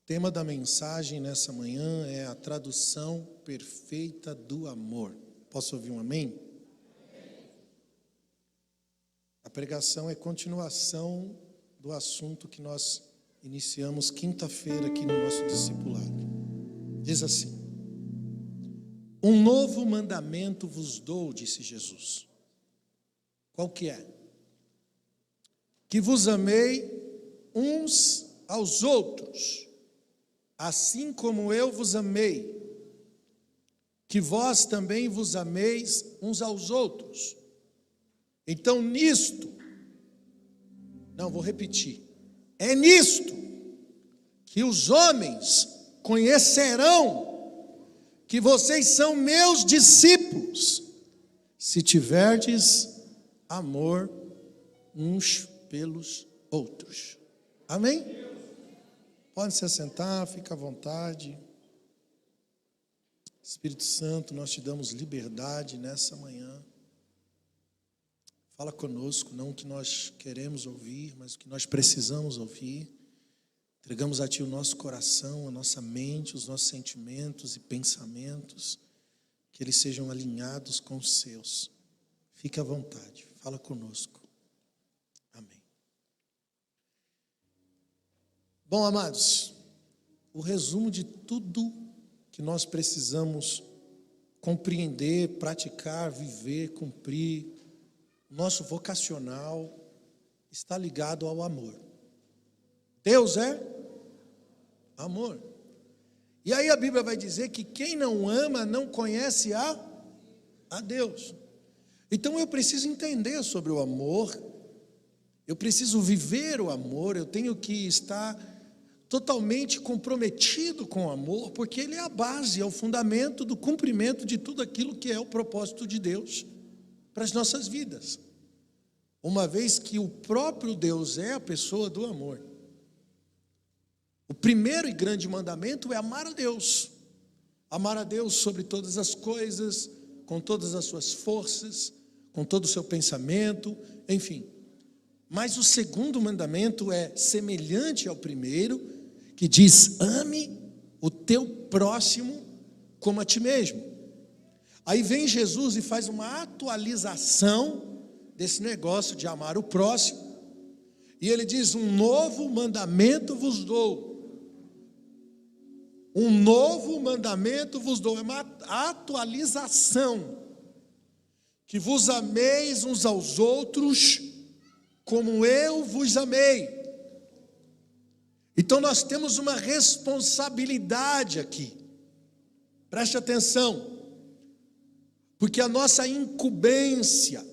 tema da mensagem nessa manhã é a tradução perfeita do amor. Posso ouvir um amém? A pregação é continuação do assunto que nós iniciamos quinta-feira aqui no nosso discipulado. Diz assim: um novo mandamento vos dou, disse Jesus. Qual que é? Que vos amei uns aos outros, assim como eu vos amei, que vós também vos ameis uns aos outros. Então nisto, vou repetir, é nisto que os homens conhecerão que vocês são meus discípulos, se tiverdes amor uns pelos outros. Amém? Pode se assentar, fica à vontade. Espírito Santo, nós te damos liberdade nessa manhã. Fala conosco, não o que nós queremos ouvir, mas o que nós precisamos ouvir. Entregamos a Ti o nosso coração, a nossa mente, os nossos sentimentos e pensamentos, que eles sejam alinhados com os seus. Fique à vontade, fala conosco. Amém. Bom, amados, o resumo de tudo que nós precisamos compreender, praticar, viver, cumprir, nosso vocacional está ligado ao amor. Deus é amor. E aí a Bíblia vai dizer que quem não ama não conhece a Deus. Então eu preciso entender sobre o amor, eu preciso viver o amor, eu tenho que estar totalmente comprometido com o amor, porque ele é a base, é o fundamento do cumprimento de tudo aquilo que é o propósito de Deus para as nossas vidas. Uma vez que o próprio Deus é a pessoa do amor. O primeiro e grande mandamento é amar a Deus. Amar a Deus sobre todas as coisas, com todas as suas forças, com todo o seu pensamento, enfim. Mas o segundo mandamento é semelhante ao primeiro, que diz: ame o teu próximo como a ti mesmo. Aí vem Jesus e faz uma atualização desse negócio de amar o próximo, e ele diz: um novo mandamento vos dou. Um novo mandamento vos dou, é uma atualização, que vos ameis uns aos outros como eu vos amei. Então nós temos uma responsabilidade aqui, preste atenção, porque a nossa incumbência,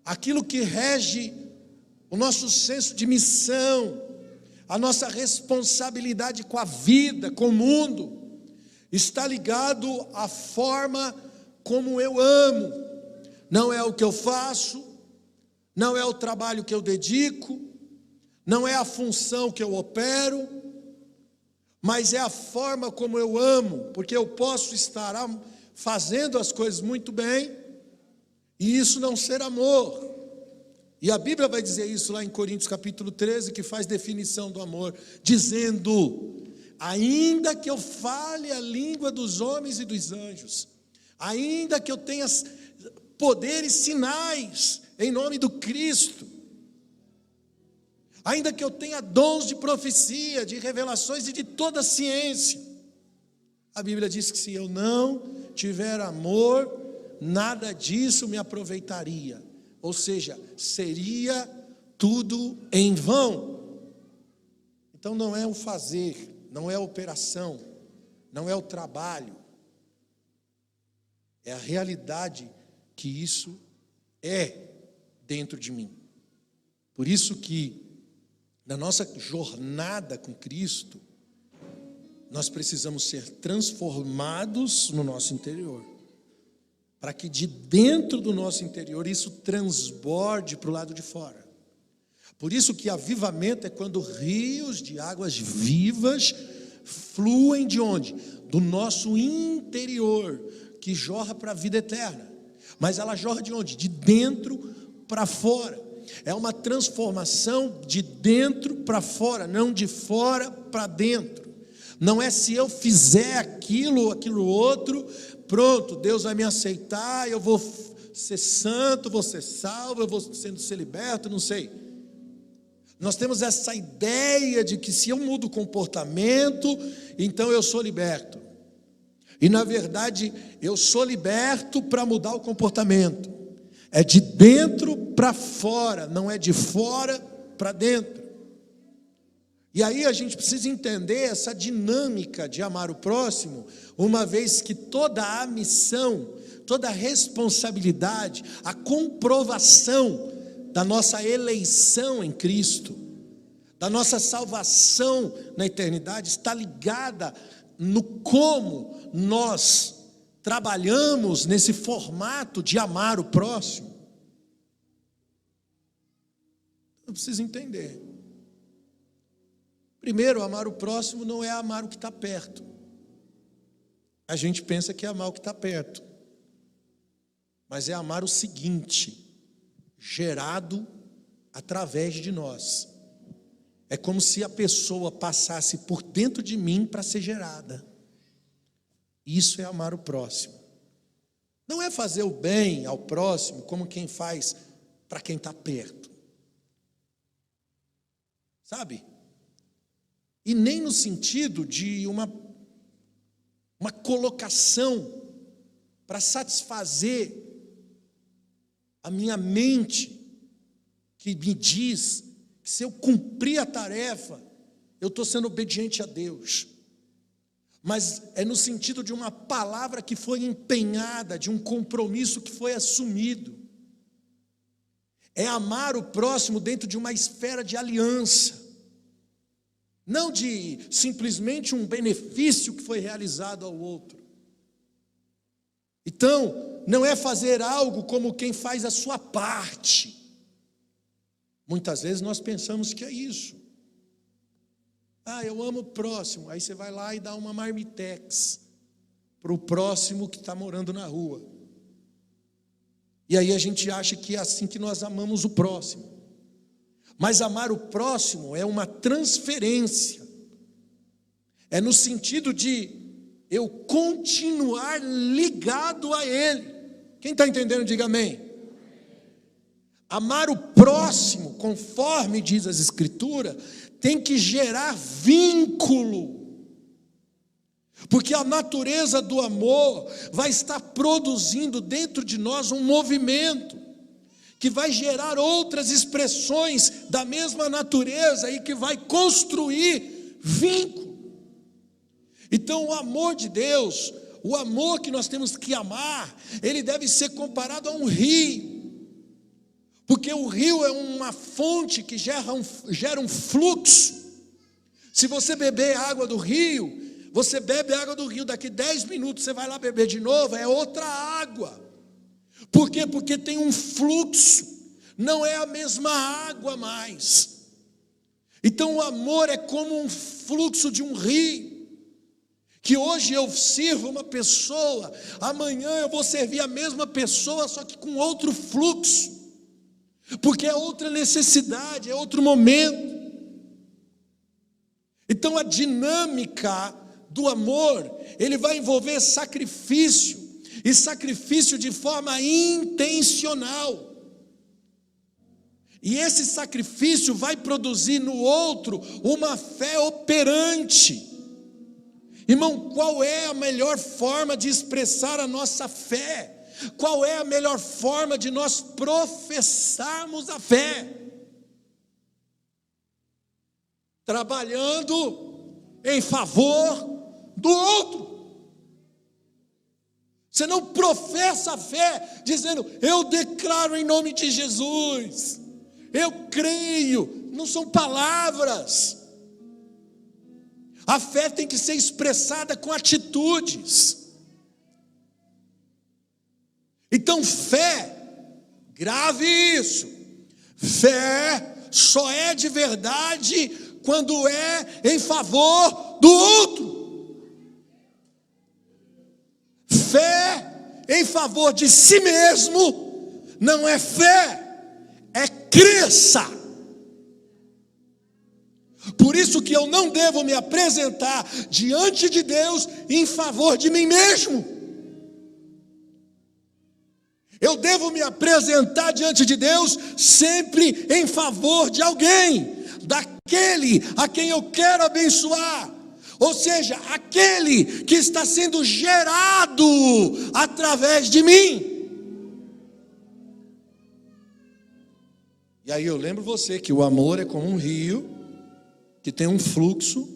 aquilo que rege o nosso senso de missão, a nossa responsabilidade com a vida, com o mundo, está ligado à forma como eu amo. Não é o que eu faço, não é o trabalho que eu dedico, não é a função que eu opero, mas é a forma como eu amo, porque eu posso estar fazendo as coisas muito bem e isso não ser amor. E a Bíblia vai dizer isso lá em Coríntios capítulo 13, que faz definição do amor, dizendo: ainda que eu fale a língua dos homens e dos anjos, ainda que eu tenha poderes, sinais em nome do Cristo, ainda que eu tenha dons de profecia, de revelações e de toda a ciência, a Bíblia diz que se eu não tiver amor, nada disso me aproveitaria. Ou seja, seria tudo em vão. Então não é o fazer, não é a operação, não é o trabalho, é a realidade que isso é dentro de mim. Por isso que na nossa jornada com Cristo, nós precisamos ser transformados no nosso interior, para que de dentro do nosso interior isso transborde para o lado de fora. Por isso que avivamento é quando rios de águas vivas fluem de onde? Do nosso interior, que jorra para a vida eterna. Mas ela jorra de onde? De dentro para fora. é uma transformação de dentro para fora, não de fora para dentro. Não é se eu fizer aquilo ou aquilo outro, pronto, Deus vai me aceitar, eu vou ser santo, vou ser salvo, eu vou ser liberto, não sei. Nós temos essa ideia de que se eu mudo o comportamento, então eu sou liberto. E na verdade, eu sou liberto para mudar o comportamento. É de dentro para fora, não é de fora para dentro. E aí a gente precisa entender essa dinâmica de amar o próximo, uma vez que toda a missão, toda a responsabilidade, a comprovação da nossa eleição em Cristo, da nossa salvação na eternidade, está ligada no como nós trabalhamos nesse formato de amar o próximo. Eu preciso entender. Primeiro, amar o próximo não é amar o que está perto. A gente pensa que é amar o que está perto. Mas é amar o seguinte, gerado através de nós. É como se a pessoa passasse por dentro de mim para ser gerada. Isso é amar o próximo. Não é fazer o bem ao próximo como quem faz para quem está perto. Sabe? E nem no sentido de uma colocação para satisfazer a minha mente, que me diz que se eu cumprir a tarefa, eu estou sendo obediente a Deus. Mas é no sentido de uma palavra que foi empenhada, de um compromisso que foi assumido. É amar o próximo dentro de uma esfera de aliança. Não de simplesmente um benefício que foi realizado ao outro. Então, não é fazer algo como quem faz a sua parte. Muitas vezes nós pensamos que é isso. Eu amo o próximo. Aí você vai lá e dá uma marmitex para o próximo que está morando na rua. E aí a gente acha que é assim que nós amamos o próximo. Mas amar o próximo é uma transferência. É no sentido de eu continuar ligado a Ele. Quem está entendendo, diga amém. Amar o próximo, conforme diz as Escrituras, tem que gerar vínculo. Porque a natureza do amor vai estar produzindo dentro de nós um movimento que vai gerar outras expressões da mesma natureza e que vai construir vínculo. Então o amor de Deus, o amor que nós temos que amar, ele deve ser comparado a um rio. Porque o rio é uma fonte que gera um fluxo. Se você beber água do rio, você bebe água do rio, daqui 10 minutos você vai lá beber de novo, é outra água. Por quê? Porque tem um fluxo, não é a mesma água mais. Então o amor é como um fluxo de um rio, que hoje eu sirvo uma pessoa, amanhã eu vou servir a mesma pessoa, só que com outro fluxo, porque é outra necessidade, é outro momento. Então a dinâmica do amor, ele vai envolver sacrifício, e sacrifício de forma intencional. E esse sacrifício vai produzir no outro uma fé operante. Irmão, qual é a melhor forma de expressar a nossa fé? Qual é a melhor forma de nós professarmos a fé? Trabalhando em favor do outro. Você não professa a fé dizendo, eu declaro em nome de Jesus, eu creio. Não são palavras. A fé tem que ser expressada com atitudes. Então fé, grave isso, fé só é de verdade quando é em favor do outro. Fé em favor de si mesmo não é fé, é cresça. Por isso que eu não devo me apresentar diante de Deus em favor de mim mesmo. Eu devo me apresentar diante de Deus sempre em favor de alguém, daquele a quem eu quero abençoar, ou seja, aquele que está sendo gerado através de mim. E aí eu lembro você que o amor é como um rio, que tem um fluxo,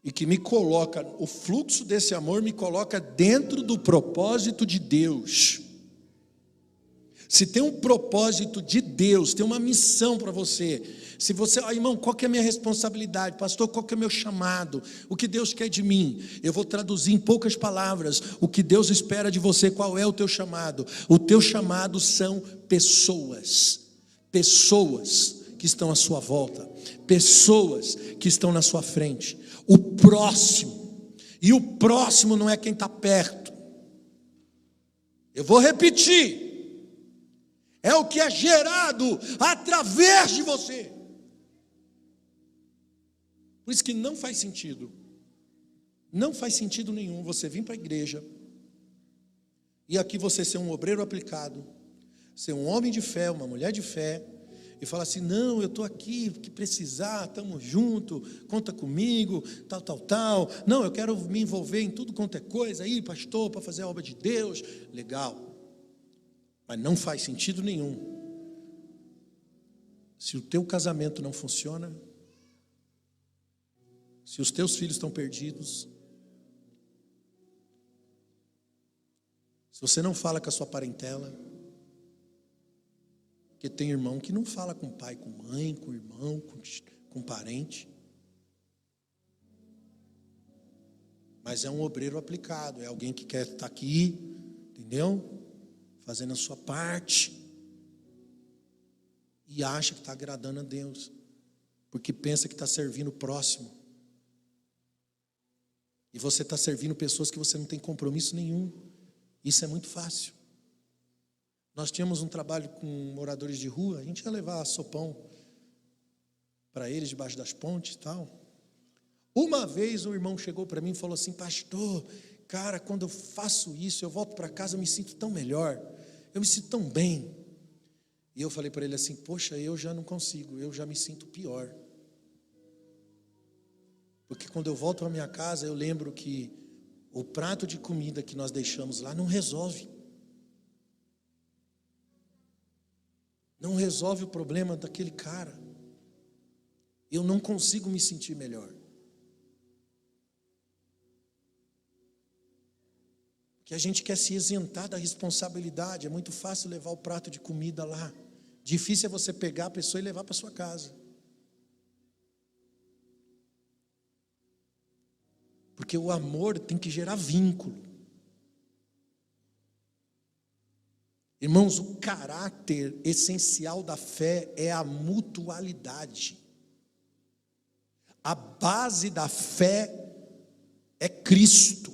e que me coloca, o fluxo desse amor me coloca dentro do propósito de Deus. Se tem um propósito de Deus, tem uma missão para você. Se você, irmão, qual que é a minha responsabilidade? Pastor, qual que é o meu chamado? O que Deus quer de mim? Eu vou traduzir em poucas palavras. O que Deus espera de você, qual é o teu chamado? O teu chamado são pessoas. Pessoas que estão à sua volta. Pessoas que estão na sua frente. O próximo. E o próximo não é quem está perto. Eu vou repetir. É o que é gerado através de você. Por isso que não faz sentido. Não faz sentido nenhum você vir para a igreja e aqui você ser um obreiro aplicado, ser um homem de fé, uma mulher de fé, e falar assim, não, eu estou aqui, o que precisar, estamos juntos, conta comigo, tal. Não, eu quero me envolver em tudo quanto é coisa aí, pastor, para fazer a obra de Deus. Legal. Mas não faz sentido nenhum. Se o teu casamento não funciona, se os teus filhos estão perdidos, se você não fala com a sua parentela, porque tem irmão que não fala com pai, com mãe, com irmão, com parente, mas é um obreiro aplicado, é alguém que quer estar aqui, entendeu? Fazendo a sua parte, e acha que está agradando a Deus, porque pensa que está servindo o próximo, e você está servindo pessoas que você não tem compromisso nenhum. Isso é muito fácil. Nós tínhamos um trabalho com moradores de rua, a gente ia levar sopão para eles debaixo das pontes e tal. Uma vez um irmão chegou para mim e falou assim, pastor, cara, quando eu faço isso, eu volto para casa, eu me sinto tão melhor, eu me sinto tão bem. E eu falei para ele assim, poxa, eu já não consigo, eu já me sinto pior. Porque quando eu volto para minha casa, eu lembro que o prato de comida que nós deixamos lá não resolve. Não resolve o problema daquele cara. Eu não consigo me sentir melhor. Que a gente quer se isentar da responsabilidade. É muito fácil levar o prato de comida lá. Difícil é você pegar a pessoa e levar para sua casa. Porque o amor tem que gerar vínculo. Irmãos, o caráter essencial da fé é a mutualidade. A base da fé é Cristo.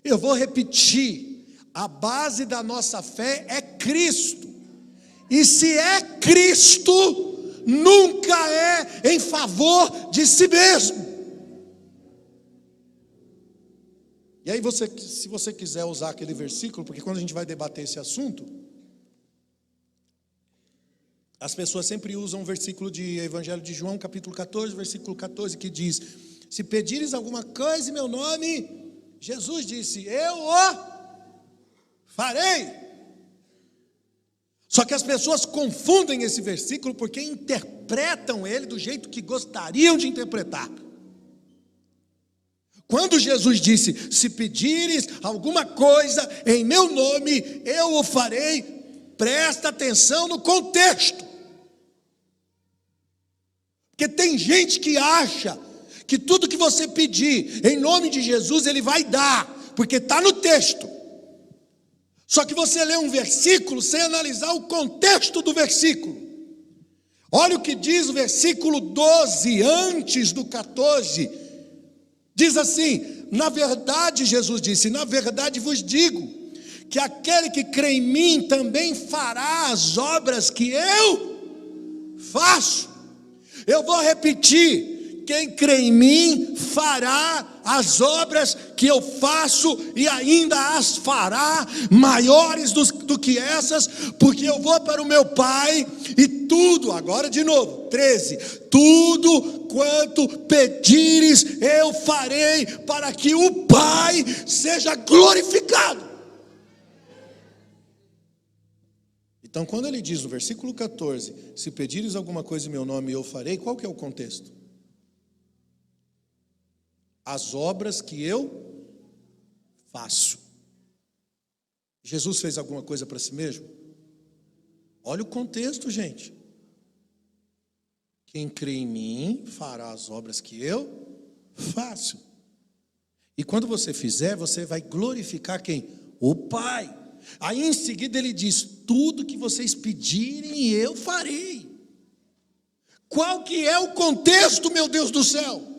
Eu vou repetir, a base da nossa fé é Cristo. E se é Cristo, nunca é em favor de si mesmo. E aí se você quiser usar aquele versículo, porque quando a gente vai debater esse assunto, as pessoas sempre usam um versículo de Evangelho de João, capítulo 14, versículo 14, que diz, se pedires alguma coisa em meu nome, Jesus disse, eu o farei. Só que as pessoas confundem esse versículo porque interpretam ele do jeito que gostariam de interpretar. Quando Jesus disse, se pedires alguma coisa em meu nome, eu o farei, presta atenção no contexto. Porque tem gente que acha que tudo que você pedir em nome de Jesus, ele vai dar, porque está no texto. Só que você lê um versículo sem analisar o contexto do versículo. Olha o que diz o versículo 12, antes do 14. Diz assim, na verdade, Jesus disse, na verdade vos digo, que aquele que crê em mim também fará as obras que eu faço. Eu vou repetir: quem crê em mim fará as obras que eu faço e ainda as fará maiores do que essas, porque eu vou para o meu Pai e tudo, agora de novo, 13, tudo quanto pedires eu farei para que o Pai seja glorificado. Então, quando ele diz no versículo 14, se pedires alguma coisa em meu nome eu farei, qual que é o contexto? As obras que eu faço. Jesus fez alguma coisa para si mesmo? Olha o contexto, gente. Quem crê em mim fará as obras que eu faço. E quando você fizer, você vai glorificar quem? O Pai. Aí em seguida ele diz: tudo que vocês pedirem eu farei. Qual que é o contexto, meu Deus do céu?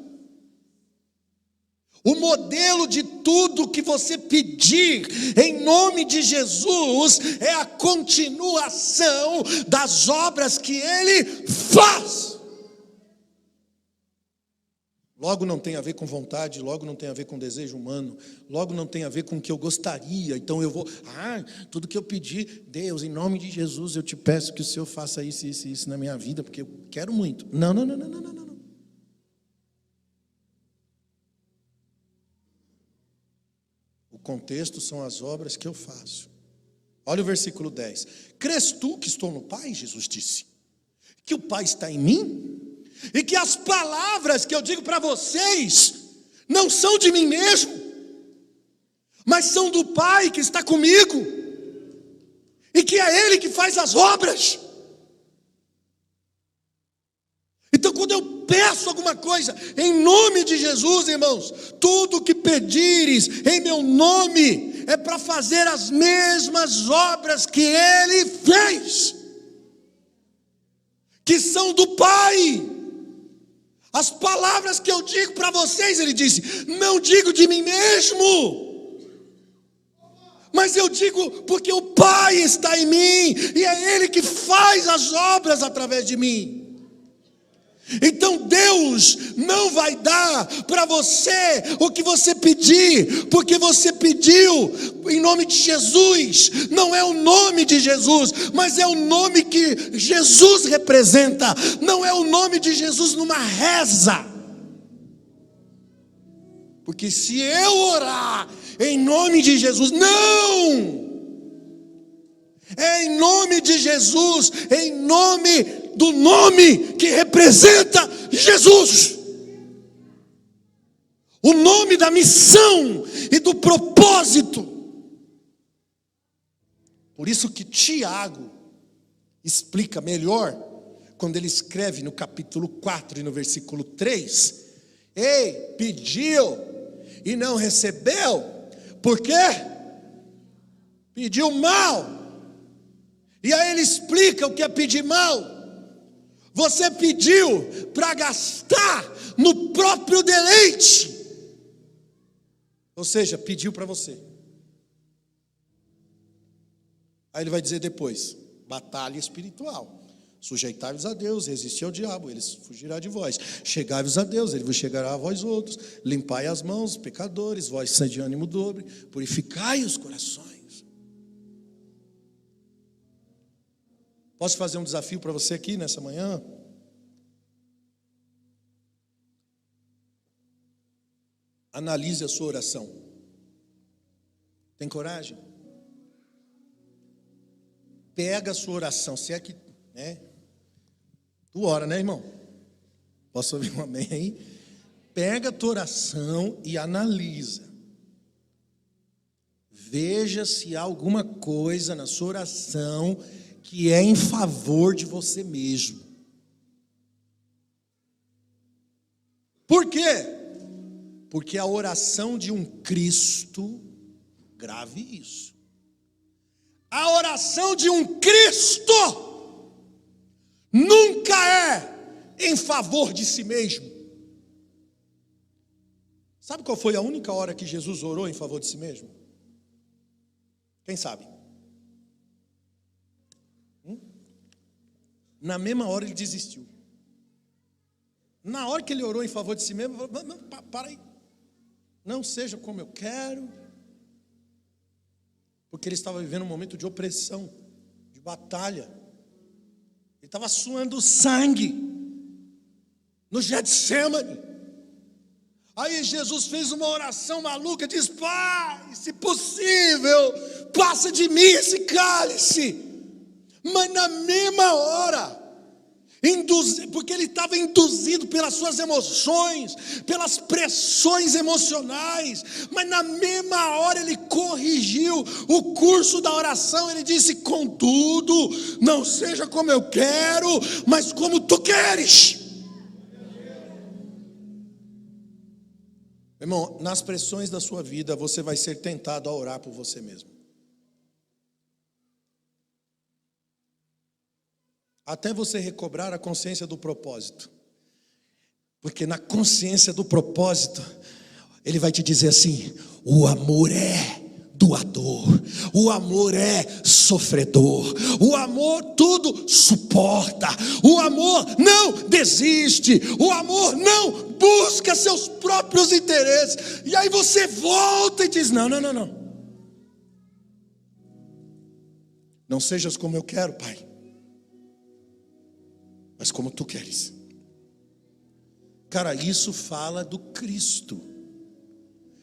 O modelo de tudo que você pedir em nome de Jesus é a continuação das obras que Ele faz. Logo não tem a ver com vontade, logo não tem a ver com desejo humano, logo não tem a ver com o que eu gostaria. Então eu vou, tudo que eu pedir, Deus, em nome de Jesus, eu te peço que o Senhor faça isso, isso e isso na minha vida, porque eu quero muito. Não. O contexto são as obras que eu faço. Olha o versículo 10. Crês tu que estou no Pai? Jesus disse. Que o Pai está em mim? E que as palavras que eu digo para vocês não são de mim mesmo, mas são do Pai que está comigo, e que é Ele que faz as obras. Então, quando eu peço alguma coisa em nome de Jesus, irmãos, tudo que pedires em meu nome é para fazer as mesmas obras que Ele fez, que são do Pai. As palavras que eu digo para vocês, ele disse, não digo de mim mesmo, mas eu digo porque o Pai está em mim, e é Ele que faz as obras através de mim. Então Deus não vai dar para você o que você pedir, porque você pediu em nome de Jesus. Não é o nome de Jesus, mas é o nome que Jesus representa. Não é o nome de Jesus numa reza. Porque se eu orar em nome de Jesus, não! É em nome de Jesus, em nome do nome que representa Jesus, o nome da missão e do propósito. Por isso que Tiago explica melhor, quando ele escreve no capítulo 4 e no versículo 3, ei, pediu e não recebeu, por quê? Pediu mal. E aí ele explica o que é pedir mal. Você pediu para gastar no próprio deleite. Ou seja, pediu para você. Aí ele vai dizer depois, batalha espiritual. Sujeitai-vos a Deus, resisti ao diabo, ele fugirá de vós. Chegai-vos a Deus, ele vos chegará a vós outros. Limpai as mãos, pecadores, vós sede de ânimo dobre, purificai os corações. Posso fazer um desafio para você aqui nessa manhã? Analise a sua oração. Tem coragem? Pega a sua oração. Se é que, tu ora, né, irmão? Posso ouvir um amém aí? Pega a tua oração e analisa. Veja se há alguma coisa na sua oração que é em favor de você mesmo. Por quê? Porque a oração de um Cristo, grave isso, a oração de um Cristo nunca é em favor de si mesmo. Sabe qual foi a única hora que Jesus orou em favor de si mesmo? Quem sabe? Na mesma hora ele desistiu. Na hora que ele orou em favor de si mesmo, ele falou: não, para aí. Não seja como eu quero. Porque ele estava vivendo um momento de opressão, de batalha. Ele estava suando sangue no Getsemane. Aí Jesus fez uma oração maluca, diz: Pai, se possível, passa de mim esse cálice. Mas na mesma hora, porque ele estava induzido pelas suas emoções, pelas pressões emocionais, mas na mesma hora ele corrigiu o curso da oração. Ele disse: contudo, não seja como eu quero, mas como tu queres. Irmão, nas pressões da sua vida, você vai ser tentado a orar por você mesmo. Até você recobrar a consciência do propósito. Porque na consciência do propósito, ele vai te dizer assim: o amor é doador, o amor é sofredor, o amor tudo suporta, o amor não desiste, o amor não busca seus próprios interesses. E aí você volta e diz: não. Não sejas como eu quero, Pai, mas como tu queres. Cara, isso fala do Cristo.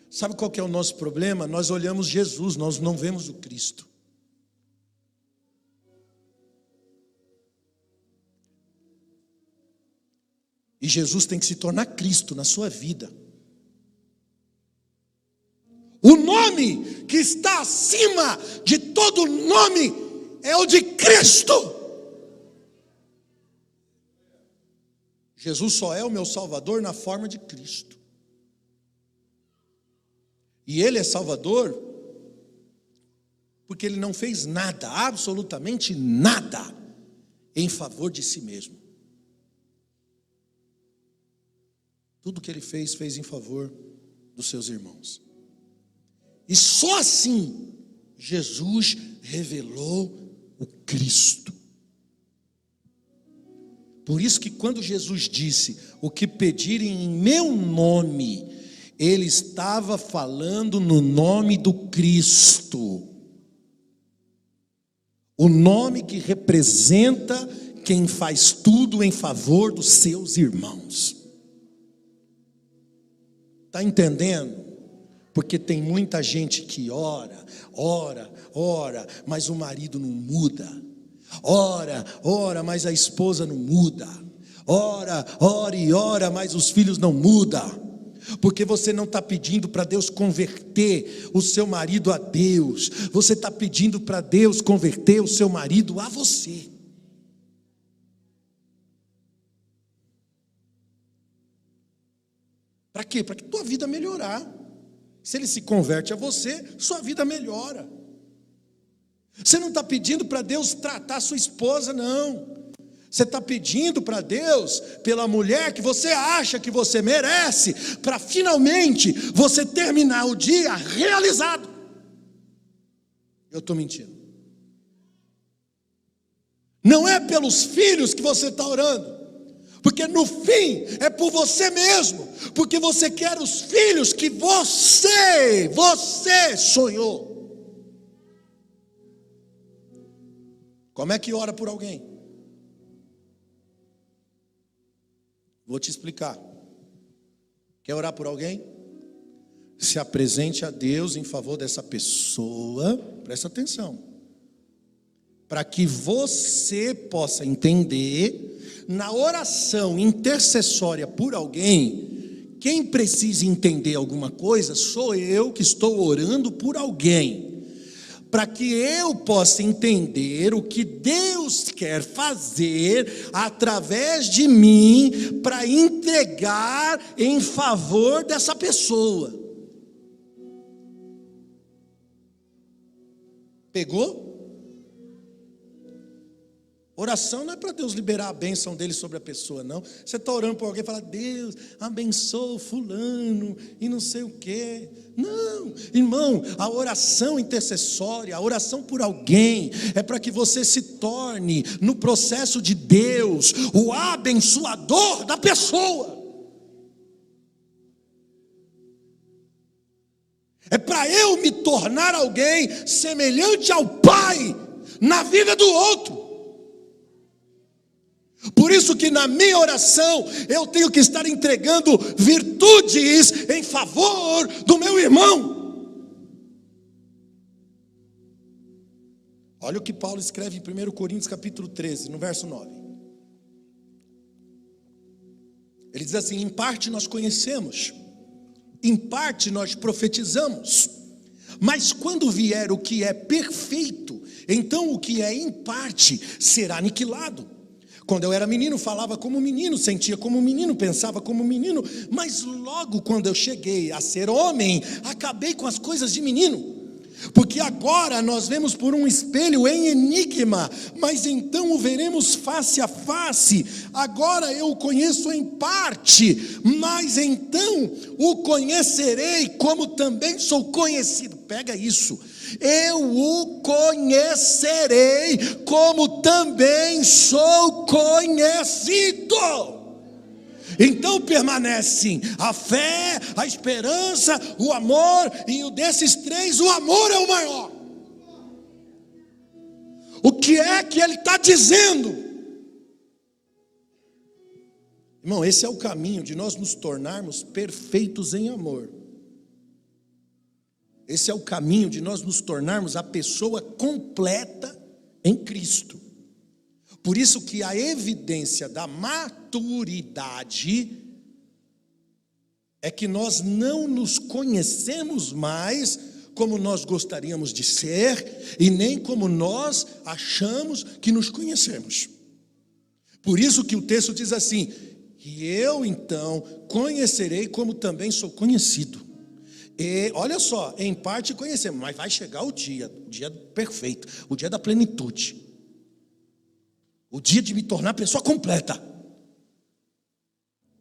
Sabe qual que é o nosso problema? Nós olhamos Jesus, nós não vemos o Cristo. E Jesus tem que se tornar Cristo na sua vida. O nome que está acima de todo nome é o de Cristo. Jesus só é o meu Salvador na forma de Cristo. E Ele é Salvador porque Ele não fez nada, absolutamente nada, em favor de si mesmo. Tudo que Ele fez em favor dos seus irmãos. E só assim Jesus revelou o Cristo. Por isso que quando Jesus disse: o que pedirem em meu nome, Ele estava falando no nome do Cristo. O nome que representa quem faz tudo em favor dos seus irmãos. Está entendendo? Porque tem muita gente que ora, mas o marido não muda. Ora, mas a esposa não muda. Ora, mas os filhos não mudam. Porque você não está pedindo para Deus converter o seu marido a Deus. Você está pedindo para Deus converter o seu marido a você. Para quê? Para que tua vida melhorar. Se ele se converte a você, sua vida melhora. Você não está pedindo para Deus tratar a sua esposa, não. Você está pedindo para Deus pela mulher que você acha que você merece, para finalmente você terminar o dia realizado. Eu estou mentindo. Não é pelos filhos que você está orando, porque no fim é por você mesmo, porque você quer os filhos que você sonhou. Como é que ora por alguém? Vou te explicar. Quer orar por alguém? Se apresente a Deus em favor dessa pessoa. Presta atenção. Para que você possa entender, na oração intercessória por alguém, quem precisa entender alguma coisa sou eu que estou orando por alguém. Para que eu possa entender o que Deus quer fazer através de mim, para entregar em favor dessa pessoa. Pegou? Oração não é para Deus liberar a bênção dele sobre a pessoa, não. Você está orando por alguém e fala, Deus, abençoa fulano e não sei o quê. Não, irmão, a oração intercessória, a oração por alguém, é para que você se torne, no processo de Deus, o abençoador da pessoa. É para eu me tornar alguém semelhante ao Pai na vida do outro. Por isso que na minha oração eu tenho que estar entregando virtudes em favor do meu irmão. Olha o que Paulo escreve em 1 Coríntios capítulo 13, no verso 9. Ele diz assim: em parte nós conhecemos, em parte nós profetizamos, mas quando vier o que é perfeito, então o que é em parte será aniquilado. Quando eu era menino, falava como menino, sentia como menino, pensava como menino, mas logo quando eu cheguei a ser homem, acabei com as coisas de menino. Porque agora nós vemos por um espelho em enigma, mas então o veremos face a face. Agora eu o conheço em parte, mas então o conhecerei como também sou conhecido. Pega isso. Eu o conhecerei como também sou conhecido. Então permanecem a fé, a esperança, o amor, e desses três o amor é o maior. O que é que ele está dizendo? Irmão, esse é o caminho de nós nos tornarmos perfeitos em amor. Esse é o caminho de nós nos tornarmos a pessoa completa em Cristo. Por isso que a evidência da maturidade é que nós não nos conhecemos mais como nós gostaríamos de ser e nem como nós achamos que nos conhecemos. Por isso que o texto diz assim: e eu então conhecerei como também sou conhecido. E olha só, em parte conhecemos, mas vai chegar o dia perfeito, o dia da plenitude. O dia de me tornar pessoa completa.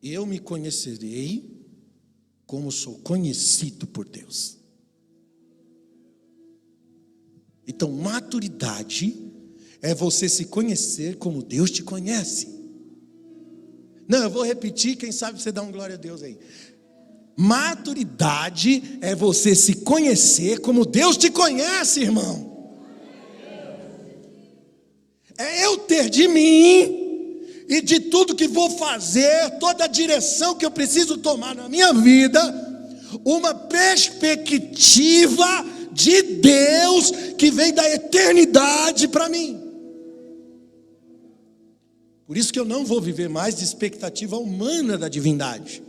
Eu me conhecerei como sou conhecido por Deus. Então, maturidade é você se conhecer como Deus te conhece. Não, eu vou repetir, quem sabe você dá um glória a Deus aí. Maturidade é você se conhecer como Deus te conhece, irmão. É eu ter de mim e de tudo que vou fazer, toda a direção que eu preciso tomar na minha vida, uma perspectiva de Deus que vem da eternidade para mim. Por isso que eu não vou viver mais de expectativa humana da divindade.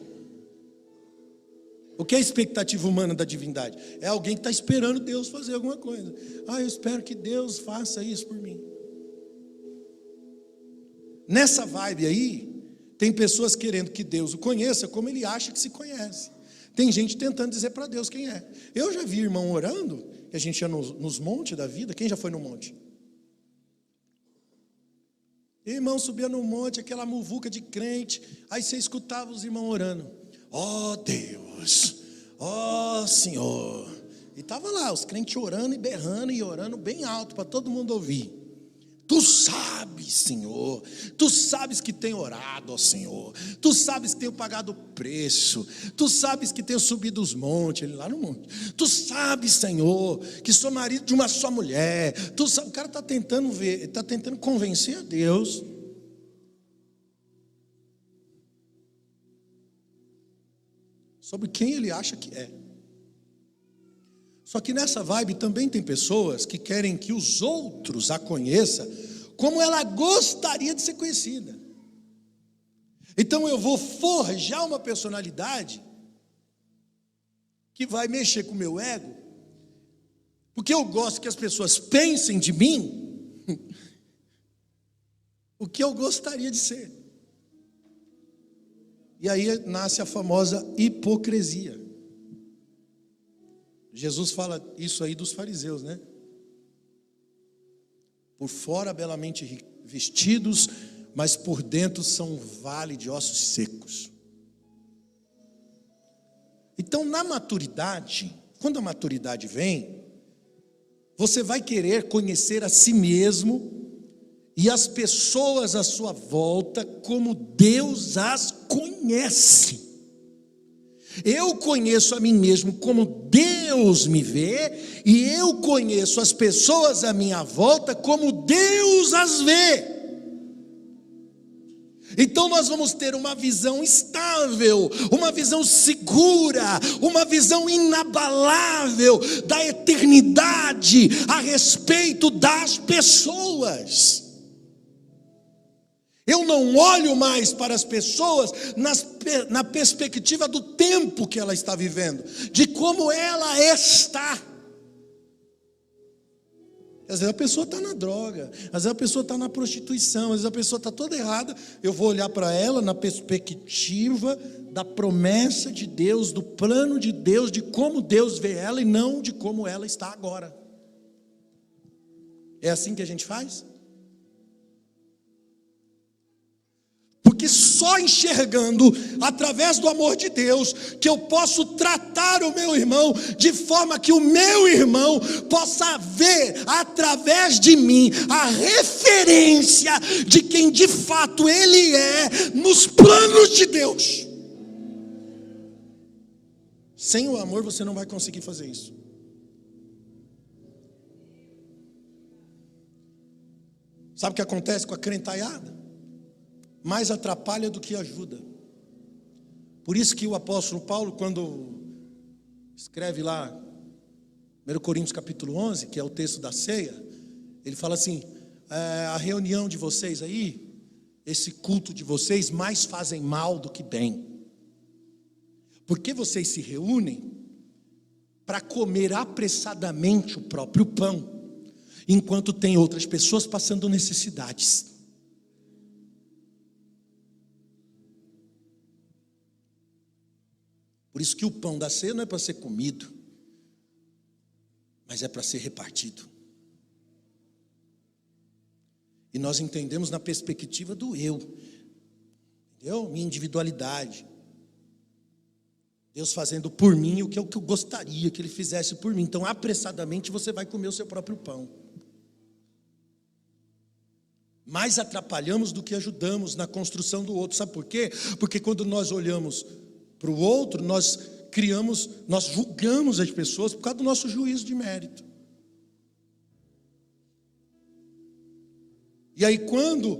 O que é a expectativa humana da divindade? É alguém que está esperando Deus fazer alguma coisa. Eu espero que Deus faça isso por mim. Nessa vibe aí, tem pessoas querendo que Deus o conheça como ele acha que se conhece. Tem gente tentando dizer para Deus quem é. Eu já vi irmão orando, que a gente ia nos montes da vida. Quem já foi no monte? Irmão subia no monte, aquela muvuca de crente, aí você escutava os irmãos orando. Ó Deus, ó Senhor. E estava lá, os crentes orando e berrando e orando bem alto para todo mundo ouvir. Tu sabes, Senhor, tu sabes que tenho orado, ó Senhor, tu sabes que tenho pagado o preço, tu sabes que tenho subido os montes, ele lá no monte, tu sabes, Senhor, que sou marido de uma só mulher, tu sabe, o cara está tentando ver, está tentando convencer a Deus. Sobre quem ele acha que é. Só que nessa vibe também tem pessoas que querem que os outros a conheçam como ela gostaria de ser conhecida. Então eu vou forjar uma personalidade que vai mexer com o meu ego, porque eu gosto que as pessoas pensem de mim o que eu gostaria de ser. E aí nasce a famosa hipocrisia. Jesus fala isso aí dos fariseus, né? Por fora belamente vestidos, mas por dentro são um vale de ossos secos. Então, na maturidade, quando a maturidade vem, você vai querer conhecer a si mesmo e as pessoas à sua volta como Deus as conhece. Eu conheço a mim mesmo como Deus me vê, e eu conheço as pessoas à minha volta como Deus as vê. Então nós vamos ter uma visão estável, uma visão segura, uma visão inabalável da eternidade a respeito das pessoas. Eu não olho mais para as pessoas na perspectiva do tempo que ela está vivendo, de como ela está. Às vezes a pessoa está na droga, às vezes a pessoa está na prostituição, às vezes a pessoa está toda errada. Eu vou olhar para ela na perspectiva da promessa de Deus, do plano de Deus, de como Deus vê ela e não de como ela está agora. É assim que a gente faz? Porque só enxergando através do amor de Deus que eu posso tratar o meu irmão de forma que o meu irmão possa ver através de mim a referência de quem de fato ele é nos planos de Deus. Sem o amor você não vai conseguir fazer isso. Sabe o que acontece com a crentaiada? Mais atrapalha do que ajuda. Por isso que o apóstolo Paulo, quando escreve lá 1 Coríntios capítulo 11, que é o texto da ceia, ele fala assim: a reunião de vocês aí, esse culto de vocês, mais fazem mal do que bem. Porque vocês se reúnem para comer apressadamente o próprio pão, enquanto tem outras pessoas passando necessidades. Por isso que o pão da ceia não é para ser comido, mas é para ser repartido. E nós entendemos na perspectiva do eu, entendeu? Minha individualidade. Deus fazendo por mim o que eu gostaria que Ele fizesse por mim. Então, apressadamente, você vai comer o seu próprio pão. Mais atrapalhamos do que ajudamos na construção do outro. Sabe por quê? Porque quando nós olhamos para o outro, nós julgamos as pessoas por causa do nosso juízo de mérito. E aí quando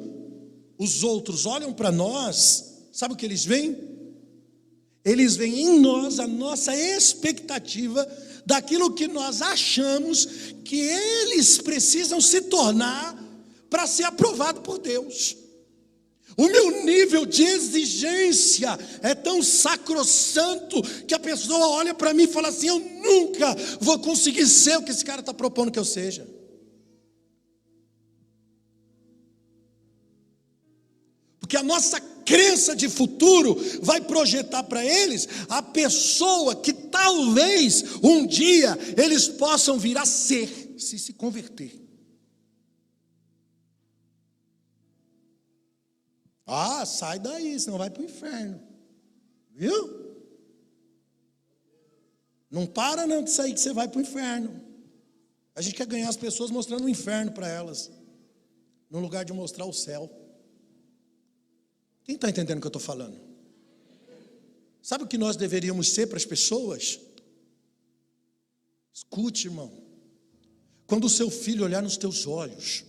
os outros olham para nós, sabe o que eles veem? Eles veem em nós a nossa expectativa daquilo que nós achamos que eles precisam se tornar para ser aprovado por Deus. O meu nível de exigência é tão sacrossanto que a pessoa olha para mim e fala assim: eu nunca vou conseguir ser o que esse cara está propondo que eu seja. Porque a nossa crença de futuro vai projetar para eles a pessoa que talvez um dia eles possam vir a ser, se converter. Ah, sai daí, senão vai para o inferno. Viu? Não para não disso aí que você vai para o inferno. A gente quer ganhar as pessoas mostrando o inferno para elas, no lugar de mostrar o céu. Quem está entendendo o que eu estou falando? Sabe o que nós deveríamos ser para as pessoas? Escute, irmão. Quando o seu filho olhar nos teus olhos,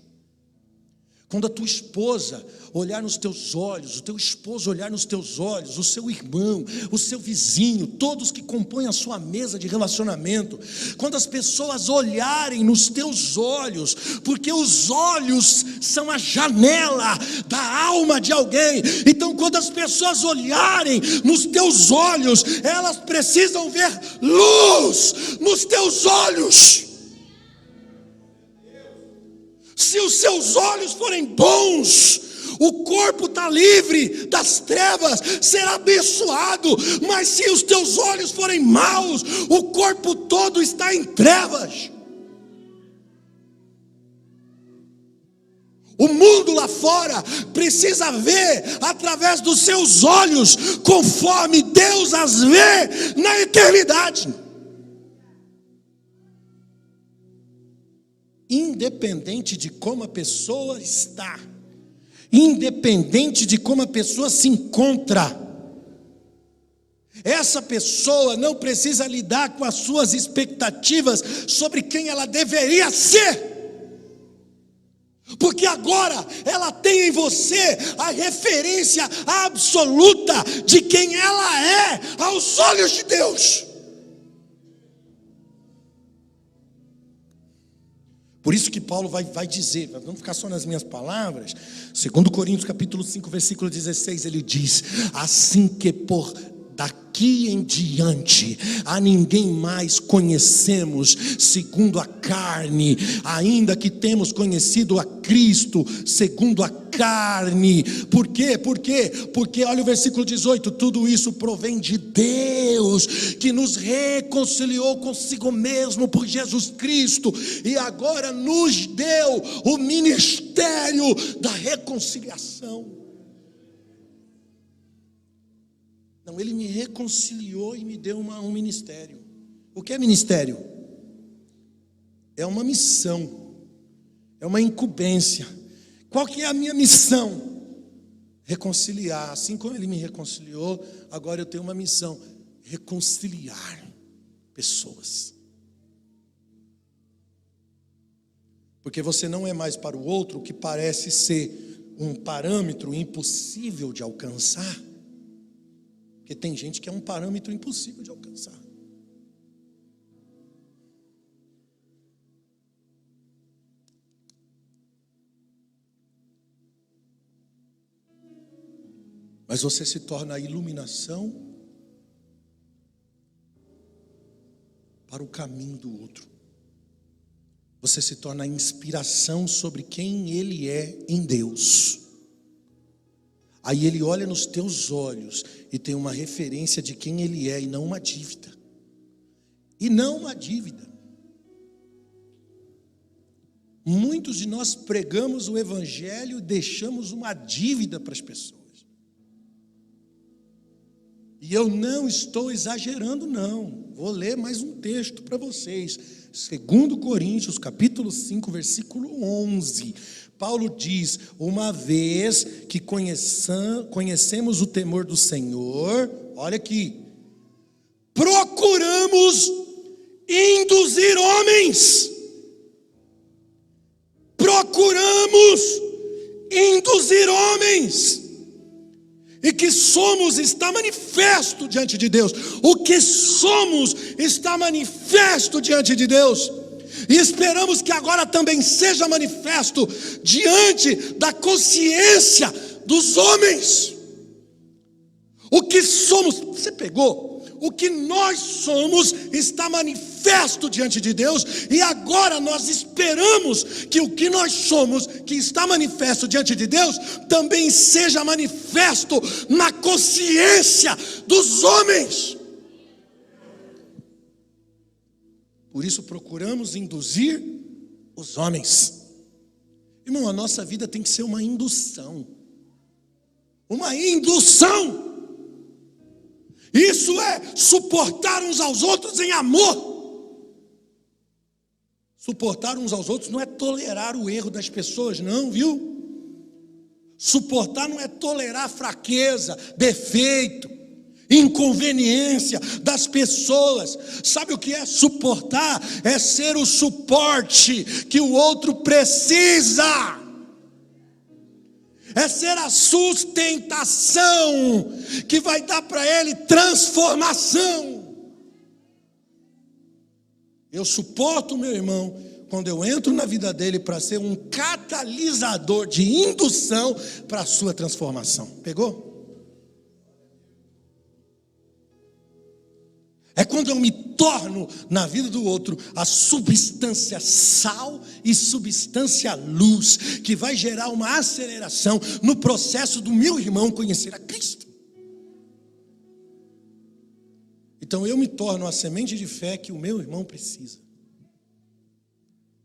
quando a tua esposa olhar nos teus olhos, o teu esposo olhar nos teus olhos, o seu irmão, o seu vizinho, todos que compõem a sua mesa de relacionamento, quando as pessoas olharem nos teus olhos, porque os olhos são a janela da alma de alguém, então quando as pessoas olharem nos teus olhos, elas precisam ver luz nos teus olhos. Se os seus olhos forem bons, o corpo está livre das trevas, será abençoado. Mas se os teus olhos forem maus, o corpo todo está em trevas. O mundo lá fora precisa ver através dos seus olhos, conforme Deus as vê na eternidade. Independente de como a pessoa está, independente de como a pessoa se encontra, essa pessoa não precisa lidar com as suas expectativas sobre quem ela deveria ser. Porque agora ela tem em você a referência absoluta de quem ela é aos olhos de Deus. Por isso que Paulo vai dizer, vamos ficar só nas minhas palavras, 2 Coríntios capítulo 5, versículo 16, ele diz: assim que por daqui em diante a ninguém mais conhecemos segundo a carne, ainda que temos conhecido a Cristo segundo a carne. Por quê? Porque olha o versículo 18, tudo isso provém de Deus, que nos reconciliou consigo mesmo por Jesus Cristo, e agora nos deu o ministério da reconciliação. Não, ele me reconciliou e me deu um ministério. O que é ministério? É uma missão, é uma incumbência. Qual que é a minha missão? Reconciliar. Assim como ele me reconciliou, agora eu tenho uma missão: reconciliar pessoas. Porque você não é mais para o outro o que parece ser um parâmetro impossível de alcançar. Porque tem gente que é um parâmetro impossível de alcançar. Mas você se torna a iluminação para o caminho do outro. Você se torna a inspiração sobre quem ele é em Deus. Aí ele olha nos teus olhos e tem uma referência de quem ele é, e não uma dívida. E não uma dívida. Muitos de nós pregamos o evangelho e deixamos uma dívida para as pessoas. E eu não estou exagerando, não. Vou ler mais um texto para vocês. 2 Coríntios, capítulo 5, versículo 11. Paulo diz: uma vez que conhecemos o temor do Senhor, olha aqui, procuramos induzir homens. Procuramos induzir homens. E que somos está manifesto diante de Deus. O que somos está manifesto diante de Deus. E esperamos que agora também seja manifesto diante da consciência dos homens. O que somos, você pegou? O que nós somos está manifesto diante de Deus, e agora nós esperamos que o que nós somos, que está manifesto diante de Deus, também seja manifesto na consciência dos homens. Por isso procuramos induzir os homens. Irmão, a nossa vida tem que ser uma indução. Uma indução. Isso é suportar uns aos outros em amor. Suportar uns aos outros não é tolerar o erro das pessoas, não, viu? Suportar não é tolerar fraqueza, defeito, inconveniência das pessoas. Sabe o que é suportar? É ser o suporte que o outro precisa. É ser a sustentação que vai dar para ele transformação. Eu suporto o meu irmão quando eu entro na vida dele para ser um catalisador de indução para a sua transformação. Pegou? É quando eu me torno na vida do outro a substância sal e substância luz, que vai gerar uma aceleração no processo do meu irmão conhecer a Cristo. Então eu me torno a semente de fé que o meu irmão precisa.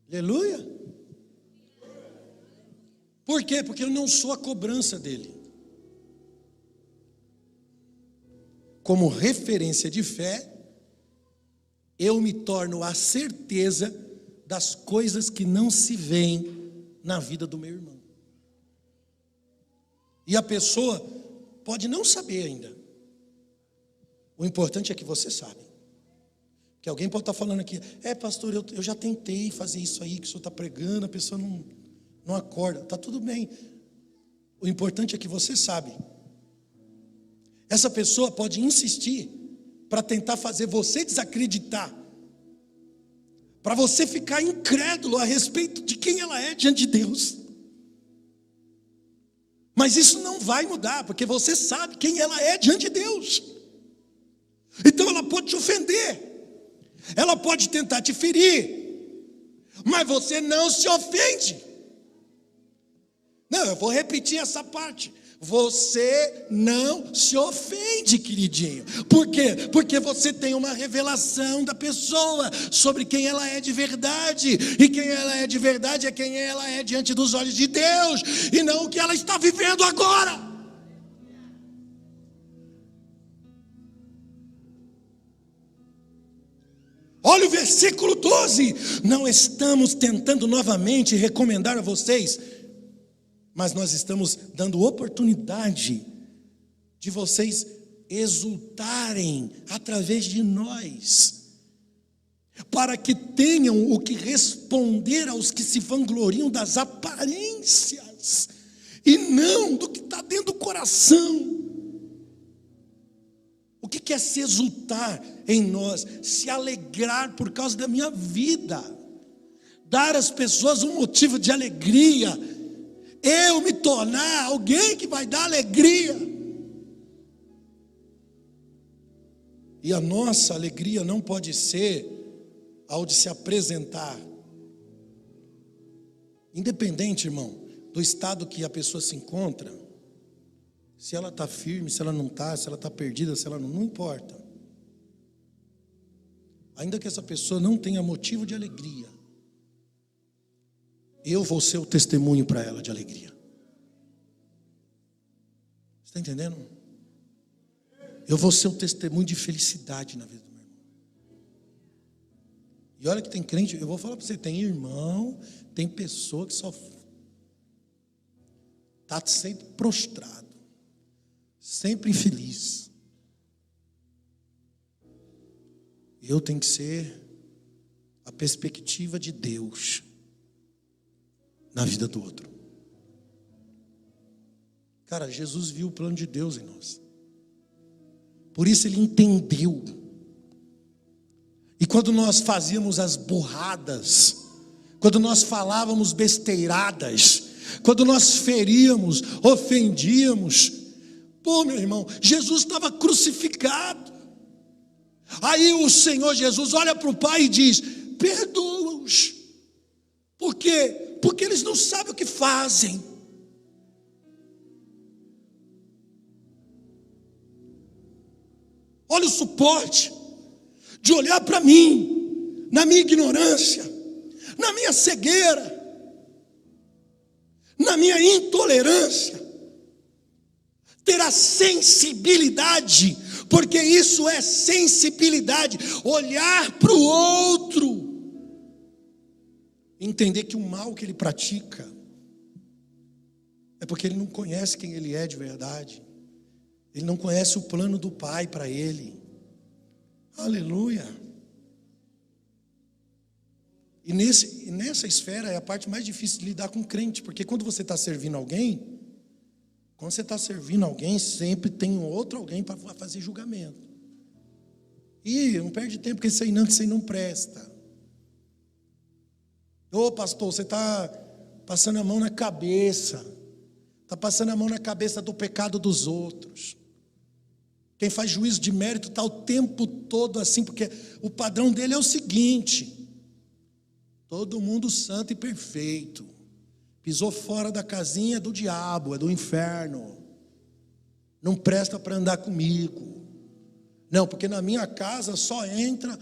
Aleluia. Por quê? Porque eu não sou a cobrança dele. Como referência de fé, eu me torno a certeza das coisas que não se veem na vida do meu irmão. E a pessoa pode não saber ainda. O importante é que você sabe. Que alguém pode estar falando aqui, pastor, eu já tentei fazer isso aí que o senhor está pregando, a pessoa não acorda. Está tudo bem. O importante é que você sabe. Essa pessoa pode insistir para tentar fazer você desacreditar, para você ficar incrédulo a respeito de quem ela é diante de Deus. Mas isso não vai mudar, porque você sabe quem ela é diante de Deus. Então ela pode te ofender, ela pode tentar te ferir, mas você não se ofende. Não, eu vou repetir essa parte. Você não se ofende, queridinho. Por quê? Porque você tem uma revelação da pessoa sobre quem ela é de verdade. E quem ela é de verdade é quem ela é diante dos olhos de Deus, e não o que ela está vivendo agora. Olha o versículo 12. Não estamos tentando novamente recomendar a vocês, mas nós estamos dando oportunidade de vocês exultarem através de nós, para que tenham o que responder aos que se vangloriam das aparências, e não do que está dentro do coração. O que é se exultar em nós? Se alegrar por causa da minha vida, dar às pessoas um motivo de alegria, eu me tornar alguém que vai dar alegria. E a nossa alegria não pode ser ao de se apresentar. Independente, irmão, do estado que a pessoa se encontra, se ela está firme, se ela não está, se ela está perdida, se ela não importa. Ainda que essa pessoa não tenha motivo de alegria, eu vou ser o testemunho para ela de alegria. Você está entendendo? Eu vou ser o testemunho de felicidade na vida do meu irmão. E olha que tem crente, eu vou falar para você, tem irmão, tem pessoa que só está sempre prostrado, sempre infeliz. Eu tenho que ser a perspectiva de Deus na vida do outro. Cara, Jesus viu o plano de Deus em nós. Por isso ele entendeu. E quando nós fazíamos as burradas, quando nós falávamos besteiradas, quando nós feríamos, ofendíamos, meu irmão, Jesus estava crucificado. Aí o Senhor Jesus olha para o Pai e diz: perdoa-os. Por quê? Porque eles não sabem o que fazem. Olha o suporte de olhar para mim, na minha ignorância, na minha cegueira, na minha intolerância, ter a sensibilidade, porque isso é sensibilidade, olhar para o outro, entender que o mal que ele pratica é porque ele não conhece quem ele é de verdade, ele não conhece o plano do Pai para ele. Aleluia. E nessa esfera é a parte mais difícil de lidar com o crente, porque quando você está servindo alguém, sempre tem outro alguém para fazer julgamento. E não perde tempo, porque isso aí não presta. Ô pastor, você está passando a mão na cabeça. Está passando a mão na cabeça do pecado dos outros. Quem faz juízo de mérito está o tempo todo assim, porque o padrão dele é o seguinte: todo mundo santo e perfeito. Pisou fora da casinha do diabo, é do inferno. Não presta para andar comigo. Não, porque na minha casa só entra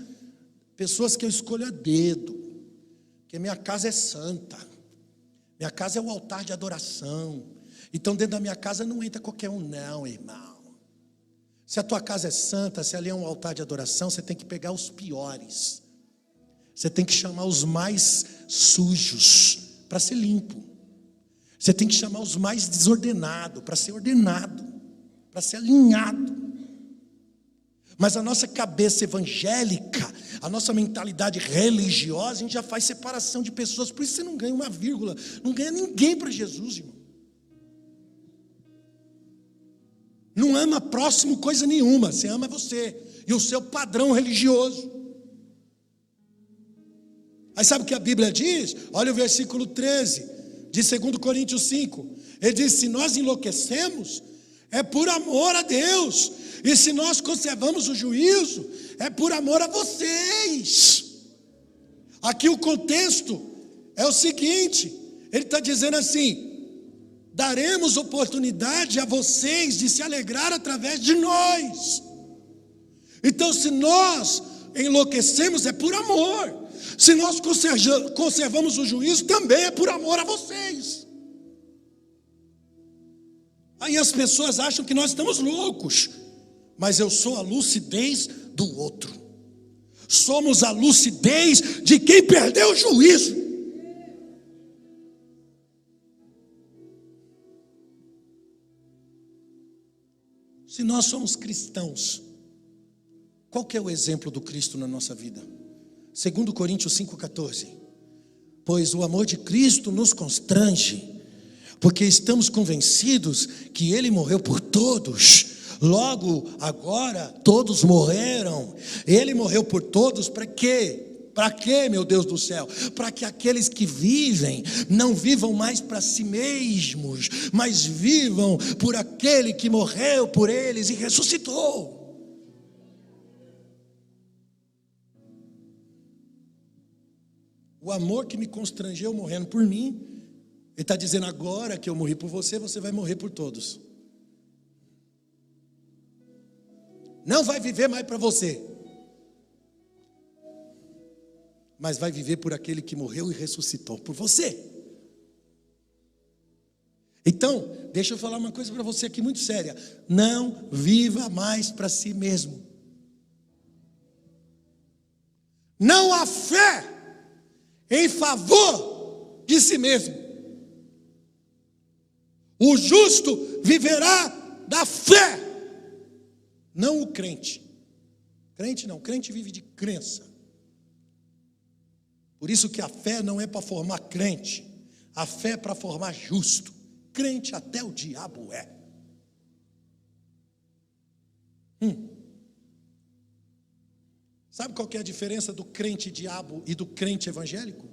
pessoas que eu escolho a dedo. Porque minha casa é santa. Minha casa é o altar de adoração. Então dentro da minha casa não entra qualquer um não, irmão. Se a tua casa é santa, se ali é um altar de adoração, você tem que pegar os piores. Você tem que chamar os mais sujos para ser limpo. Você tem que chamar os mais desordenados para ser ordenado, para ser alinhado. Mas a nossa cabeça evangélica, a nossa mentalidade religiosa, a gente já faz separação de pessoas. Por isso você não ganha uma vírgula, não ganha ninguém para Jesus, irmão. Não ama próximo coisa nenhuma, você ama você e o seu padrão religioso. Aí sabe o que a Bíblia diz? Olha o versículo 13 de 2 Coríntios 5. Ele diz: se nós enlouquecemos, é por amor a Deus. E se nós conservamos o juízo, é por amor a vocês. Aqui o contexto é o seguinte: ele está dizendo assim: daremos oportunidade a vocês de se alegrar através de nós. Então, se nós enlouquecemos, é por amor. Se nós conservamos o juízo, também é por amor a vocês. Aí as pessoas acham que nós estamos loucos, mas eu sou a lucidez do outro. Somos a lucidez de quem perdeu o juízo. Se nós somos cristãos, qual que é o exemplo do Cristo na nossa vida? 2 Coríntios 5,14. Pois o amor de Cristo nos constrange, porque estamos convencidos que Ele morreu por todos. Logo, agora, todos morreram. Ele morreu por todos, para quê? Para quê, meu Deus do céu? Para que aqueles que vivem, não vivam mais para si mesmos, mas vivam por aquele que morreu por eles e ressuscitou. O amor que me constrangeu morrendo por mim, Ele está dizendo: agora que eu morri por você, você vai morrer por todos. Não vai viver mais para você, mas vai viver por aquele que morreu e ressuscitou por você. Então, deixa eu falar uma coisa para você aqui muito séria: não viva mais para si mesmo. Não há fé em favor de si mesmo. O justo viverá da fé, não o crente. Crente não, crente vive de crença. Por isso que a fé não é para formar crente, a fé é para formar justo. Crente até o diabo é. Sabe qual que é a diferença do crente diabo e do crente evangélico?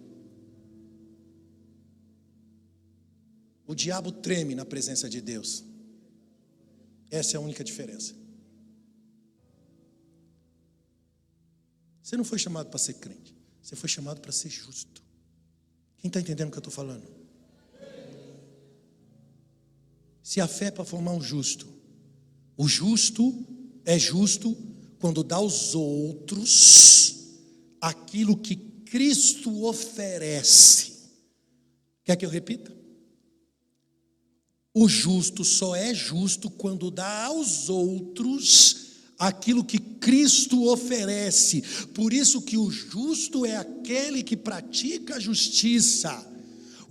O diabo treme na presença de Deus. Essa é a única diferença. Você não foi chamado para ser crente, você foi chamado para ser justo. Quem está entendendo o que eu estou falando? Se a fé é para formar um justo, o justo é justo quando dá aos outros aquilo que Cristo oferece. Quer que eu repita? O justo só é justo quando dá aos outros aquilo que Cristo oferece. Por isso que o justo é aquele que pratica a justiça.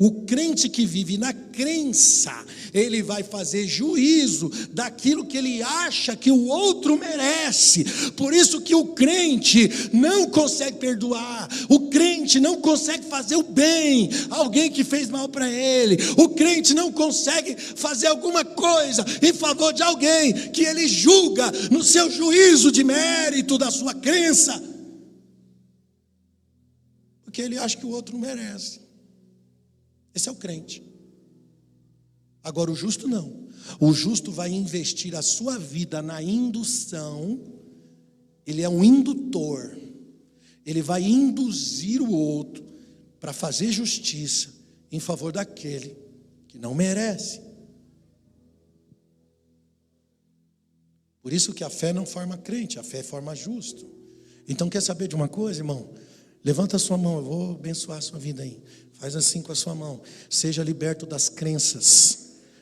O crente que vive na crença, ele vai fazer juízo daquilo que ele acha que o outro merece. Por isso que o crente não consegue perdoar, o crente não consegue fazer o bem a alguém que fez mal para ele, o crente não consegue fazer alguma coisa em favor de alguém que ele julga no seu juízo de mérito da sua crença, porque ele acha que o outro não merece. Esse é o crente. Agora o justo não. O justo vai investir a sua vida na indução. Ele é um indutor. Ele vai induzir o outro para fazer justiça em favor daquele que não merece. Por isso que a fé não forma crente, a fé forma justo. Então quer saber de uma coisa, irmão? Levanta a sua mão, eu vou abençoar a sua vida aí. Faz assim com a sua mão. Seja liberto das crenças.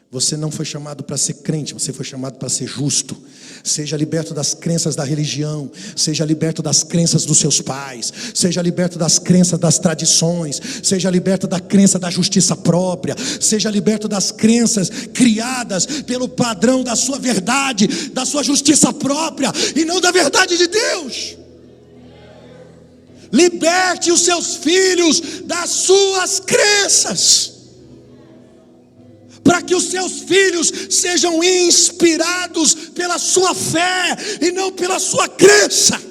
Você não foi chamado para ser crente, você foi chamado para ser justo. Seja liberto das crenças da religião. Seja liberto das crenças dos seus pais. Seja liberto das crenças das tradições. Seja liberto da crença da justiça própria. Seja liberto das crenças criadas pelo padrão da sua verdade, da sua justiça própria, e não da verdade de Deus. Liberte os seus filhos das suas crenças, para que os seus filhos sejam inspirados pela sua fé e não pela sua crença.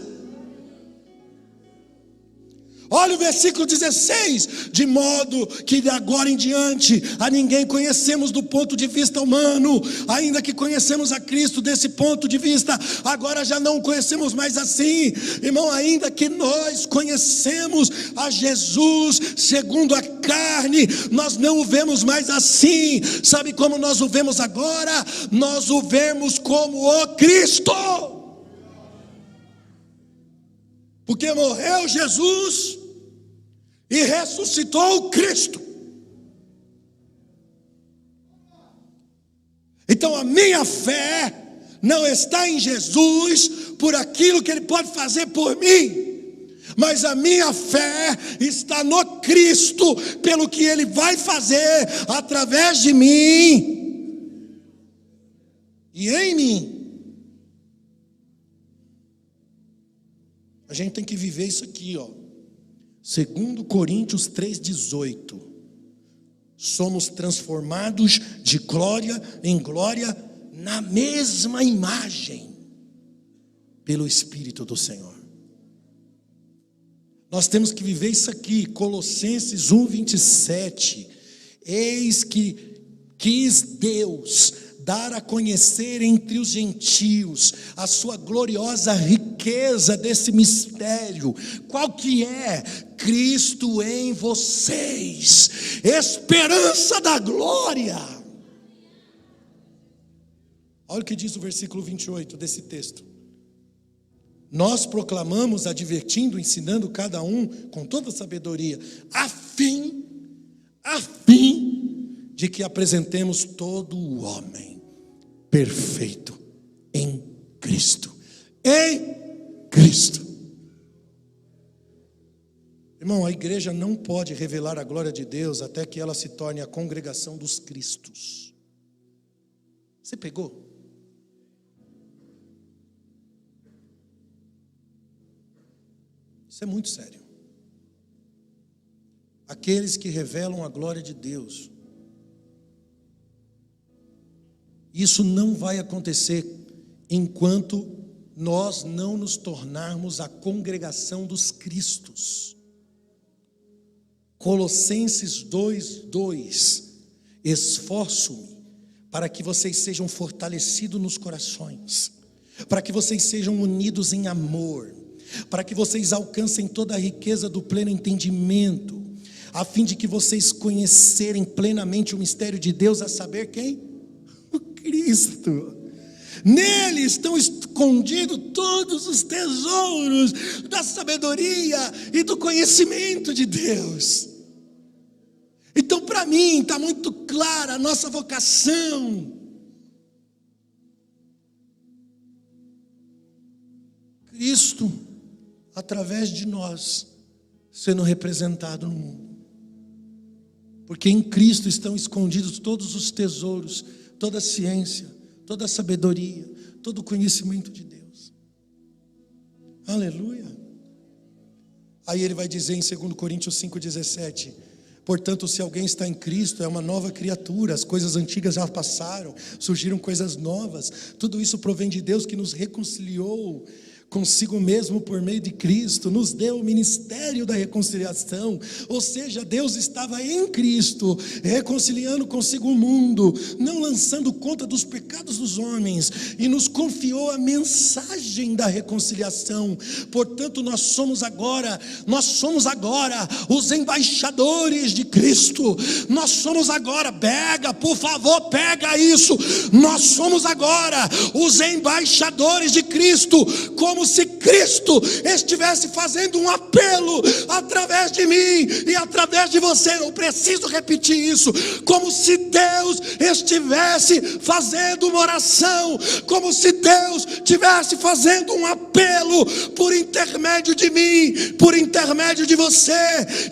Olha o versículo 16: de modo que de agora em diante a ninguém conhecemos do ponto de vista humano, ainda que conhecemos a Cristo desse ponto de vista, agora já não o conhecemos mais assim. Irmão, ainda que nós conhecemos a Jesus segundo a carne, nós não o vemos mais assim. Sabe como nós o vemos agora? Nós o vemos como o Cristo, porque morreu Jesus e ressuscitou o Cristo. Então a minha fé não está em Jesus por aquilo que Ele pode fazer por mim, mas a minha fé está no Cristo, pelo que Ele vai fazer através de mim e em mim. A gente tem que viver isso aqui, ó. 2 Coríntios 3,18. Somos transformados de glória em glória na mesma imagem pelo Espírito do Senhor. Nós temos que viver isso aqui. Colossenses 1,27. Eis que quis Deus dar a conhecer entre os gentios a sua gloriosa riqueza desse mistério. Qual que é? Cristo em vocês, esperança da glória. Olha o que diz o versículo 28 desse texto: nós proclamamos, advertindo, ensinando cada um com toda sabedoria, a fim de que apresentemos todo o homem perfeito em Cristo. Em Cristo. Irmão, a igreja não pode revelar a glória de Deus até que ela se torne a congregação dos Cristos. Você pegou? Isso é muito sério. Aqueles que revelam a glória de Deus, isso não vai acontecer enquanto nós não nos tornarmos a congregação dos Cristos. Colossenses 2:2. Esforço-me para que vocês sejam fortalecidos nos corações, para que vocês sejam unidos em amor, para que vocês alcancem toda a riqueza do pleno entendimento, a fim de que vocês conhecerem plenamente o mistério de Deus, a saber quem? O Cristo. Nele estão escondidos todos os tesouros da sabedoria e do conhecimento de Deus. Então, para mim, está muito clara a nossa vocação. Cristo, através de nós, sendo representado no mundo. Porque em Cristo estão escondidos todos os tesouros, toda a ciência, toda a sabedoria, todo o conhecimento de Deus. Aleluia. Aí ele vai dizer em 2 Coríntios 5,17: portanto, se alguém está em Cristo, é uma nova criatura, as coisas antigas já passaram, surgiram coisas novas. Tudo isso provém de Deus, que nos reconciliou consigo mesmo por meio de Cristo, nos deu o ministério da reconciliação. Ou seja, Deus estava em Cristo, reconciliando consigo o mundo, não lançando conta dos pecados dos homens, e nos confiou a mensagem da reconciliação. Portanto, nós somos agora os embaixadores de Cristo. Nós somos agora, por favor, pega isso. Nós somos agora os embaixadores de Cristo, como como se Cristo estivesse fazendo um apelo através de mim e através de você. Eu preciso repetir isso. Como se Deus estivesse fazendo uma oração, como se Deus estivesse fazendo um apelo por intermédio de mim, por intermédio de você.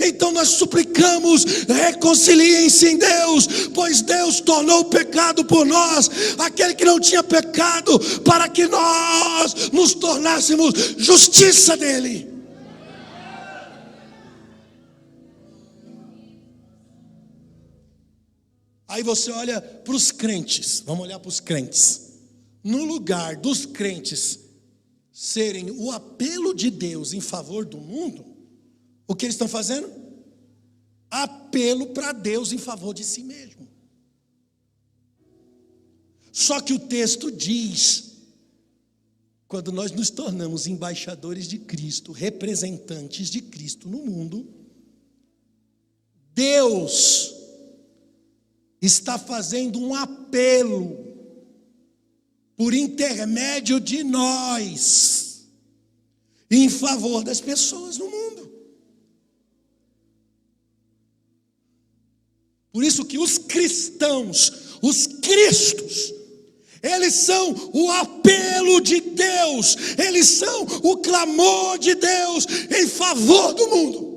Então nós suplicamos: reconciliem-se em Deus, pois Deus tornou o pecado por nós, aquele que não tinha pecado, para que nós nos tornássemos justiça dele. Aí você olha para os crentes, vamos olhar para os crentes. No lugar dos crentes serem o apelo de Deus em favor do mundo, o que eles estão fazendo? Apelo para Deus em favor de si mesmo. Só que o texto diz: quando nós nos tornamos embaixadores de Cristo, representantes de Cristo no mundo, Deus está fazendo um apelo por intermédio de nós em favor das pessoas no mundo. Por isso que os cristãos, os cristos, eles são o apelo de Deus, eles são o clamor de Deus em favor do mundo.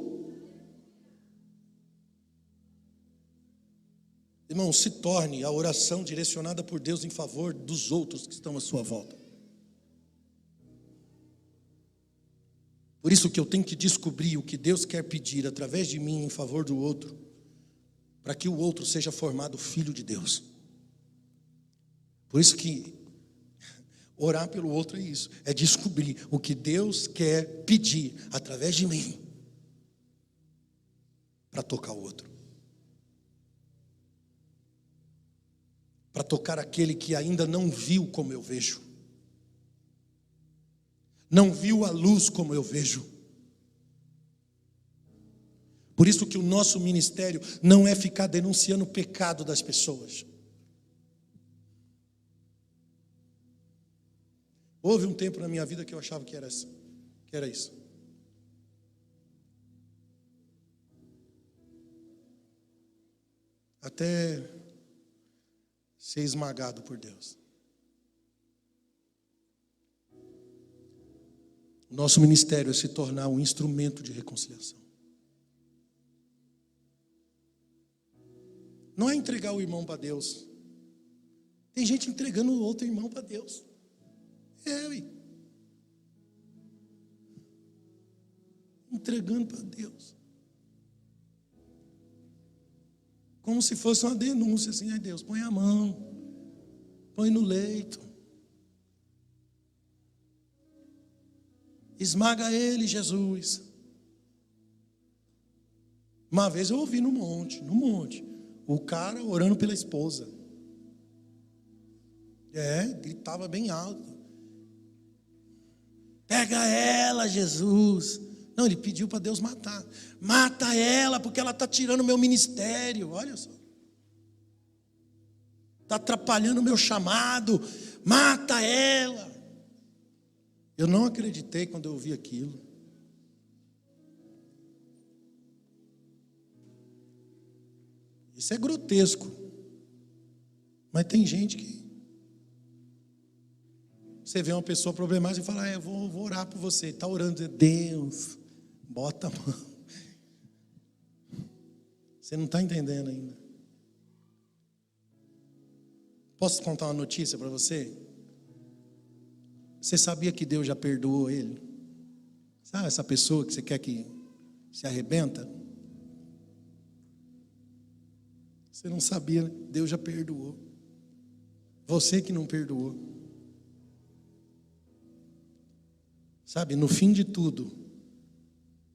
Irmão, se torne a oração direcionada por Deus em favor dos outros que estão à sua volta. Por isso que eu tenho que descobrir o que Deus quer pedir através de mim em favor do outro, para que o outro seja formado filho de Deus. Por isso que orar pelo outro é isso, é descobrir o que Deus quer pedir através de mim para tocar o outro, para tocar aquele que ainda não viu como eu vejo, não viu a luz como eu vejo. Por isso que o nosso ministério não é ficar denunciando o pecado das pessoas. Houve um tempo na minha vida que eu achava que era isso. Até ser esmagado por Deus. O nosso ministério é se tornar um instrumento de reconciliação. Não é entregar o irmão para Deus. Tem gente entregando o outro irmão para Deus. Entregando para Deus. Como se fosse uma denúncia assim: ai Deus, põe a mão, põe no leito, esmaga ele, Jesus. Uma vez eu ouvi no monte, o cara orando pela esposa. Gritava bem alto: pega ela, Jesus. Não, ele pediu para Deus matar. Mata ela, porque ela está tirando o meu ministério. Olha só. Está atrapalhando o meu chamado. Mata ela. Eu não acreditei quando eu ouvi aquilo. Isso é grotesco. Mas tem gente que... Você vê uma pessoa problemática e fala: eu vou orar por você. Está orando. Deus, bota a mão. Você não está entendendo ainda. Posso contar uma notícia para você? Você sabia que Deus já perdoou ele? Sabe essa pessoa que você quer que se arrebenta? Você não sabia, né? Deus já perdoou. Você que não perdoou. Sabe, no fim de tudo,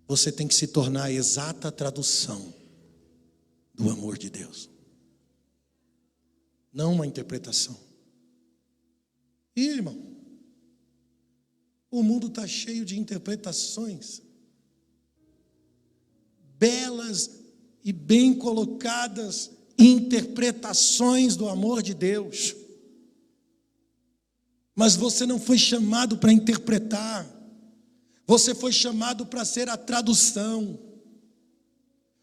você tem que se tornar a exata tradução do amor de Deus. Não uma interpretação. E, irmão, o mundo está cheio de interpretações belas e bem colocadas, interpretações do amor de Deus. Mas você não foi chamado para interpretar. Você foi chamado para ser a tradução.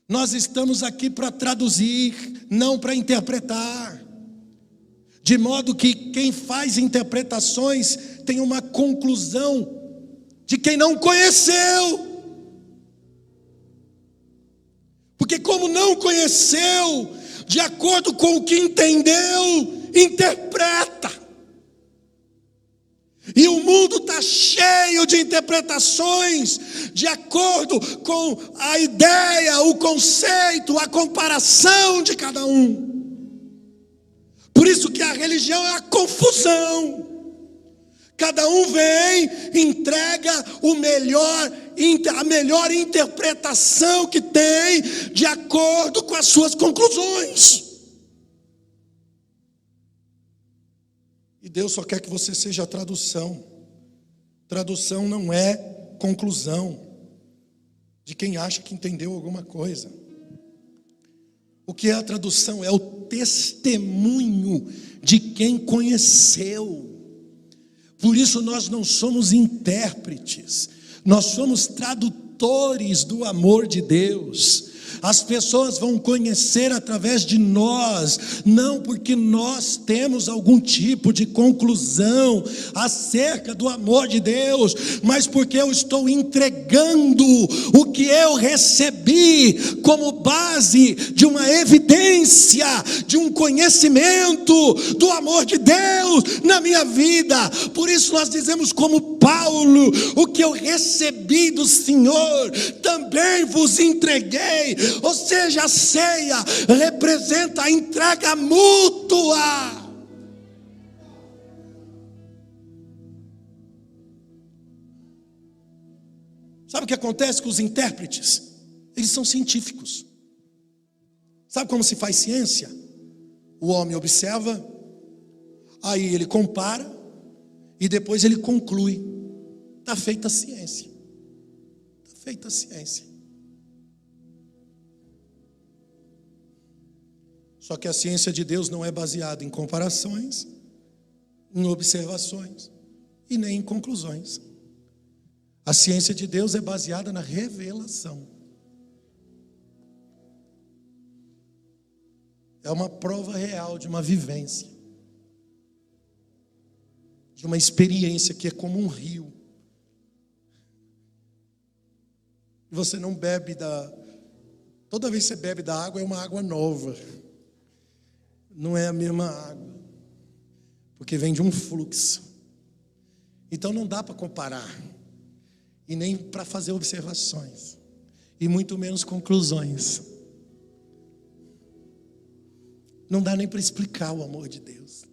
Nós estamos aqui para traduzir, não para interpretar. De modo que quem faz interpretações tem uma conclusão de quem não conheceu. Porque como não conheceu, de acordo com o que entendeu, interpreta. E o mundo está cheio de interpretações, de acordo com a ideia, o conceito, a comparação de cada um. Por isso que a religião é a confusão. Cada um vem, entrega a melhor interpretação que tem, de acordo com as suas conclusões. E Deus só quer que você seja a tradução. Tradução não é conclusão de quem acha que entendeu alguma coisa. O que é a tradução? É o testemunho de quem conheceu. Por isso nós não somos intérpretes, nós somos tradutores do amor de Deus. As pessoas vão conhecer através de nós, não porque nós temos algum tipo de conclusão acerca do amor de Deus, mas porque eu estou entregando o que eu recebi como base de uma evidência, de um conhecimento do amor de Deus na minha vida. Por isso nós dizemos como Paulo: o que eu recebi do Senhor também vos entreguei. Ou seja, a ceia representa a entrega mútua. Sabe o que acontece com os intérpretes? Eles são científicos. Sabe como se faz ciência? O homem observa, aí ele compara e depois ele conclui. Está feita a ciência. Está feita a ciência. Só que a ciência de Deus não é baseada em comparações, em observações e nem em conclusões. A ciência de Deus é baseada na revelação. É uma prova real de uma vivência, de uma experiência que é como um rio. E você não bebe toda vez que você bebe da água é uma água nova. Não é a mesma água, porque vem de um fluxo. Então não dá para comparar, e nem para fazer observações, e muito menos conclusões. Não dá nem para explicar o amor de Deus.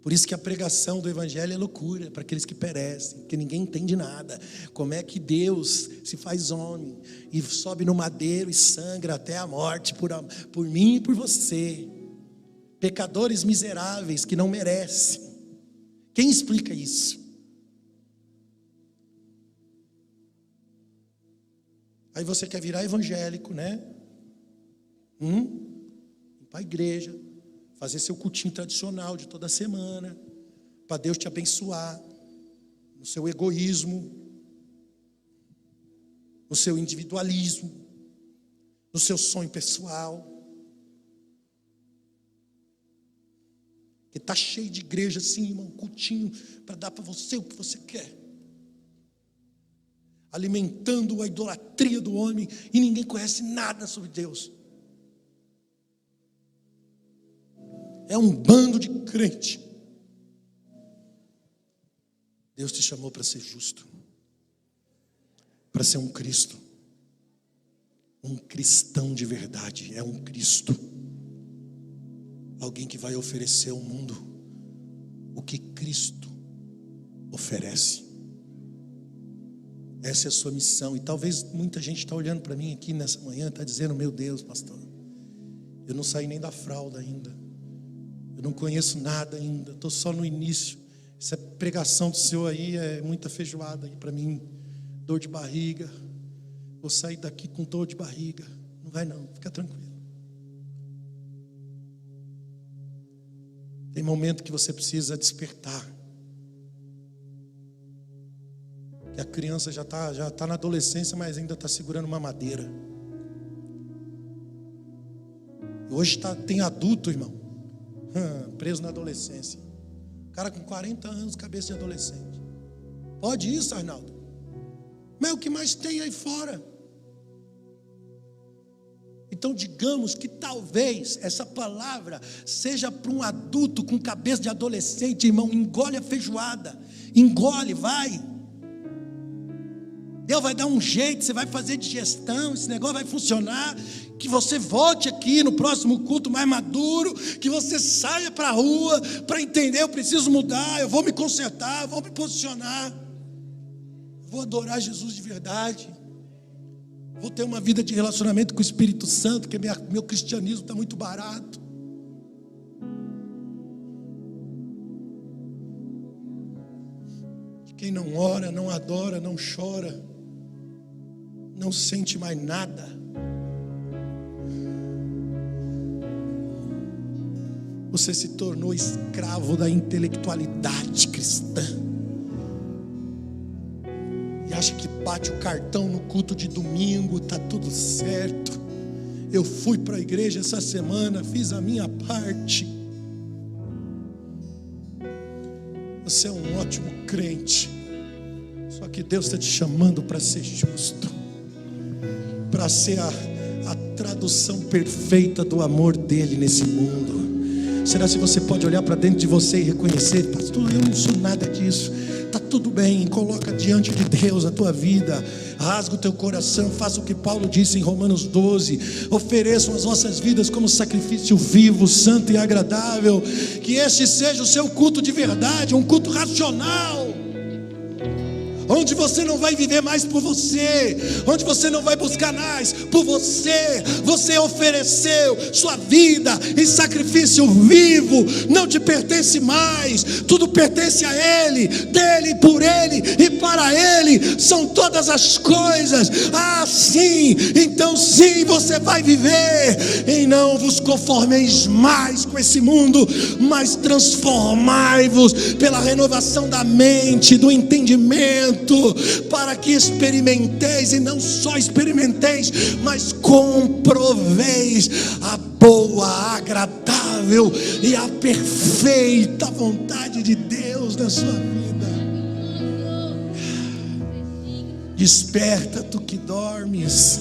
Por isso que a pregação do Evangelho é loucura para aqueles que perecem, porque ninguém entende nada. Como é que Deus se faz homem e sobe no madeiro e sangra até a morte por mim e por você, pecadores miseráveis que não merecem? Quem explica isso? Aí você quer virar evangélico, né? Ir para a igreja, fazer seu cultinho tradicional de toda semana, para Deus te abençoar, no seu egoísmo, no seu individualismo, no seu sonho pessoal. Que está cheio de igreja assim, irmão, cultinho, para dar para você o que você quer. Alimentando a idolatria do homem, e ninguém conhece nada sobre Deus. É um bando de crente. Deus te chamou para ser justo, para ser um Cristo, um cristão de verdade. É um Cristo, alguém que vai oferecer ao mundo o que Cristo oferece. Essa é a sua missão. E talvez muita gente está olhando para mim aqui nessa manhã, está dizendo: meu Deus, pastor, eu não saí nem da fralda ainda, eu não conheço nada ainda, estou só no início. Essa pregação do Senhor aí é muita feijoada aí para mim, dor de barriga, vou sair daqui com dor de barriga. Não vai não, fica tranquilo. Tem momento que você precisa despertar. Que a criança já tá na adolescência, mas ainda está segurando uma madeira. Hoje tem adulto, irmão, preso na adolescência. Cara com 40 anos, cabeça de adolescente. Pode isso, Arnaldo? Mas é o que mais tem aí fora. Então digamos que talvez essa palavra seja para um adulto com cabeça de adolescente, irmão. Engole a feijoada, engole, vai. Deus vai dar um jeito, você vai fazer digestão, esse negócio vai funcionar. Que você volte aqui no próximo culto mais maduro, que você saia para a rua para entender, eu preciso mudar, eu vou me consertar, eu vou me posicionar, vou adorar Jesus de verdade, vou ter uma vida de relacionamento com o Espírito Santo, porque meu cristianismo está muito barato. Quem não ora, não adora, não chora, não sente mais nada. Você se tornou escravo da intelectualidade cristã. E acha que bate o cartão no culto de domingo, está tudo certo. Eu fui para a igreja essa semana, fiz a minha parte. Você é um ótimo crente. Só que Deus está te chamando para ser justo, para ser a tradução perfeita do amor dele nesse mundo. Será se você pode olhar para dentro de você e reconhecer: pastor, eu não sou nada disso. Está tudo bem, coloca diante de Deus a tua vida, rasga o teu coração, faça o que Paulo disse em Romanos 12: ofereçam as vossas vidas como sacrifício vivo, santo e agradável, que este seja o seu culto de verdade, um culto racional, onde você não vai viver mais por você, onde você não vai buscar mais por você. Você ofereceu sua vida em sacrifício vivo, não te pertence mais, tudo pertence a Ele, dele, por Ele e para Ele são todas as coisas. Sim, então sim, você vai viver em não vos conformeis mais com esse mundo, mas transformai-vos pela renovação da mente, do entendimento, para que experimenteis, e não só experimenteis, mas comproveis a boa, agradável e a perfeita vontade de Deus na sua vida. Desperta, tu que dormes.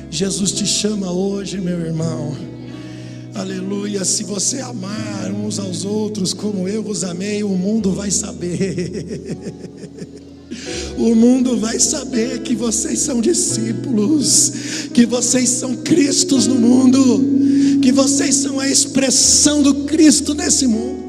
Jesus te chama hoje, meu irmão. Aleluia. Se você amar uns aos outros como eu vos amei, o mundo vai saber. O mundo vai saber que vocês são discípulos, que vocês são Cristos no mundo, que vocês são a expressão do Cristo nesse mundo.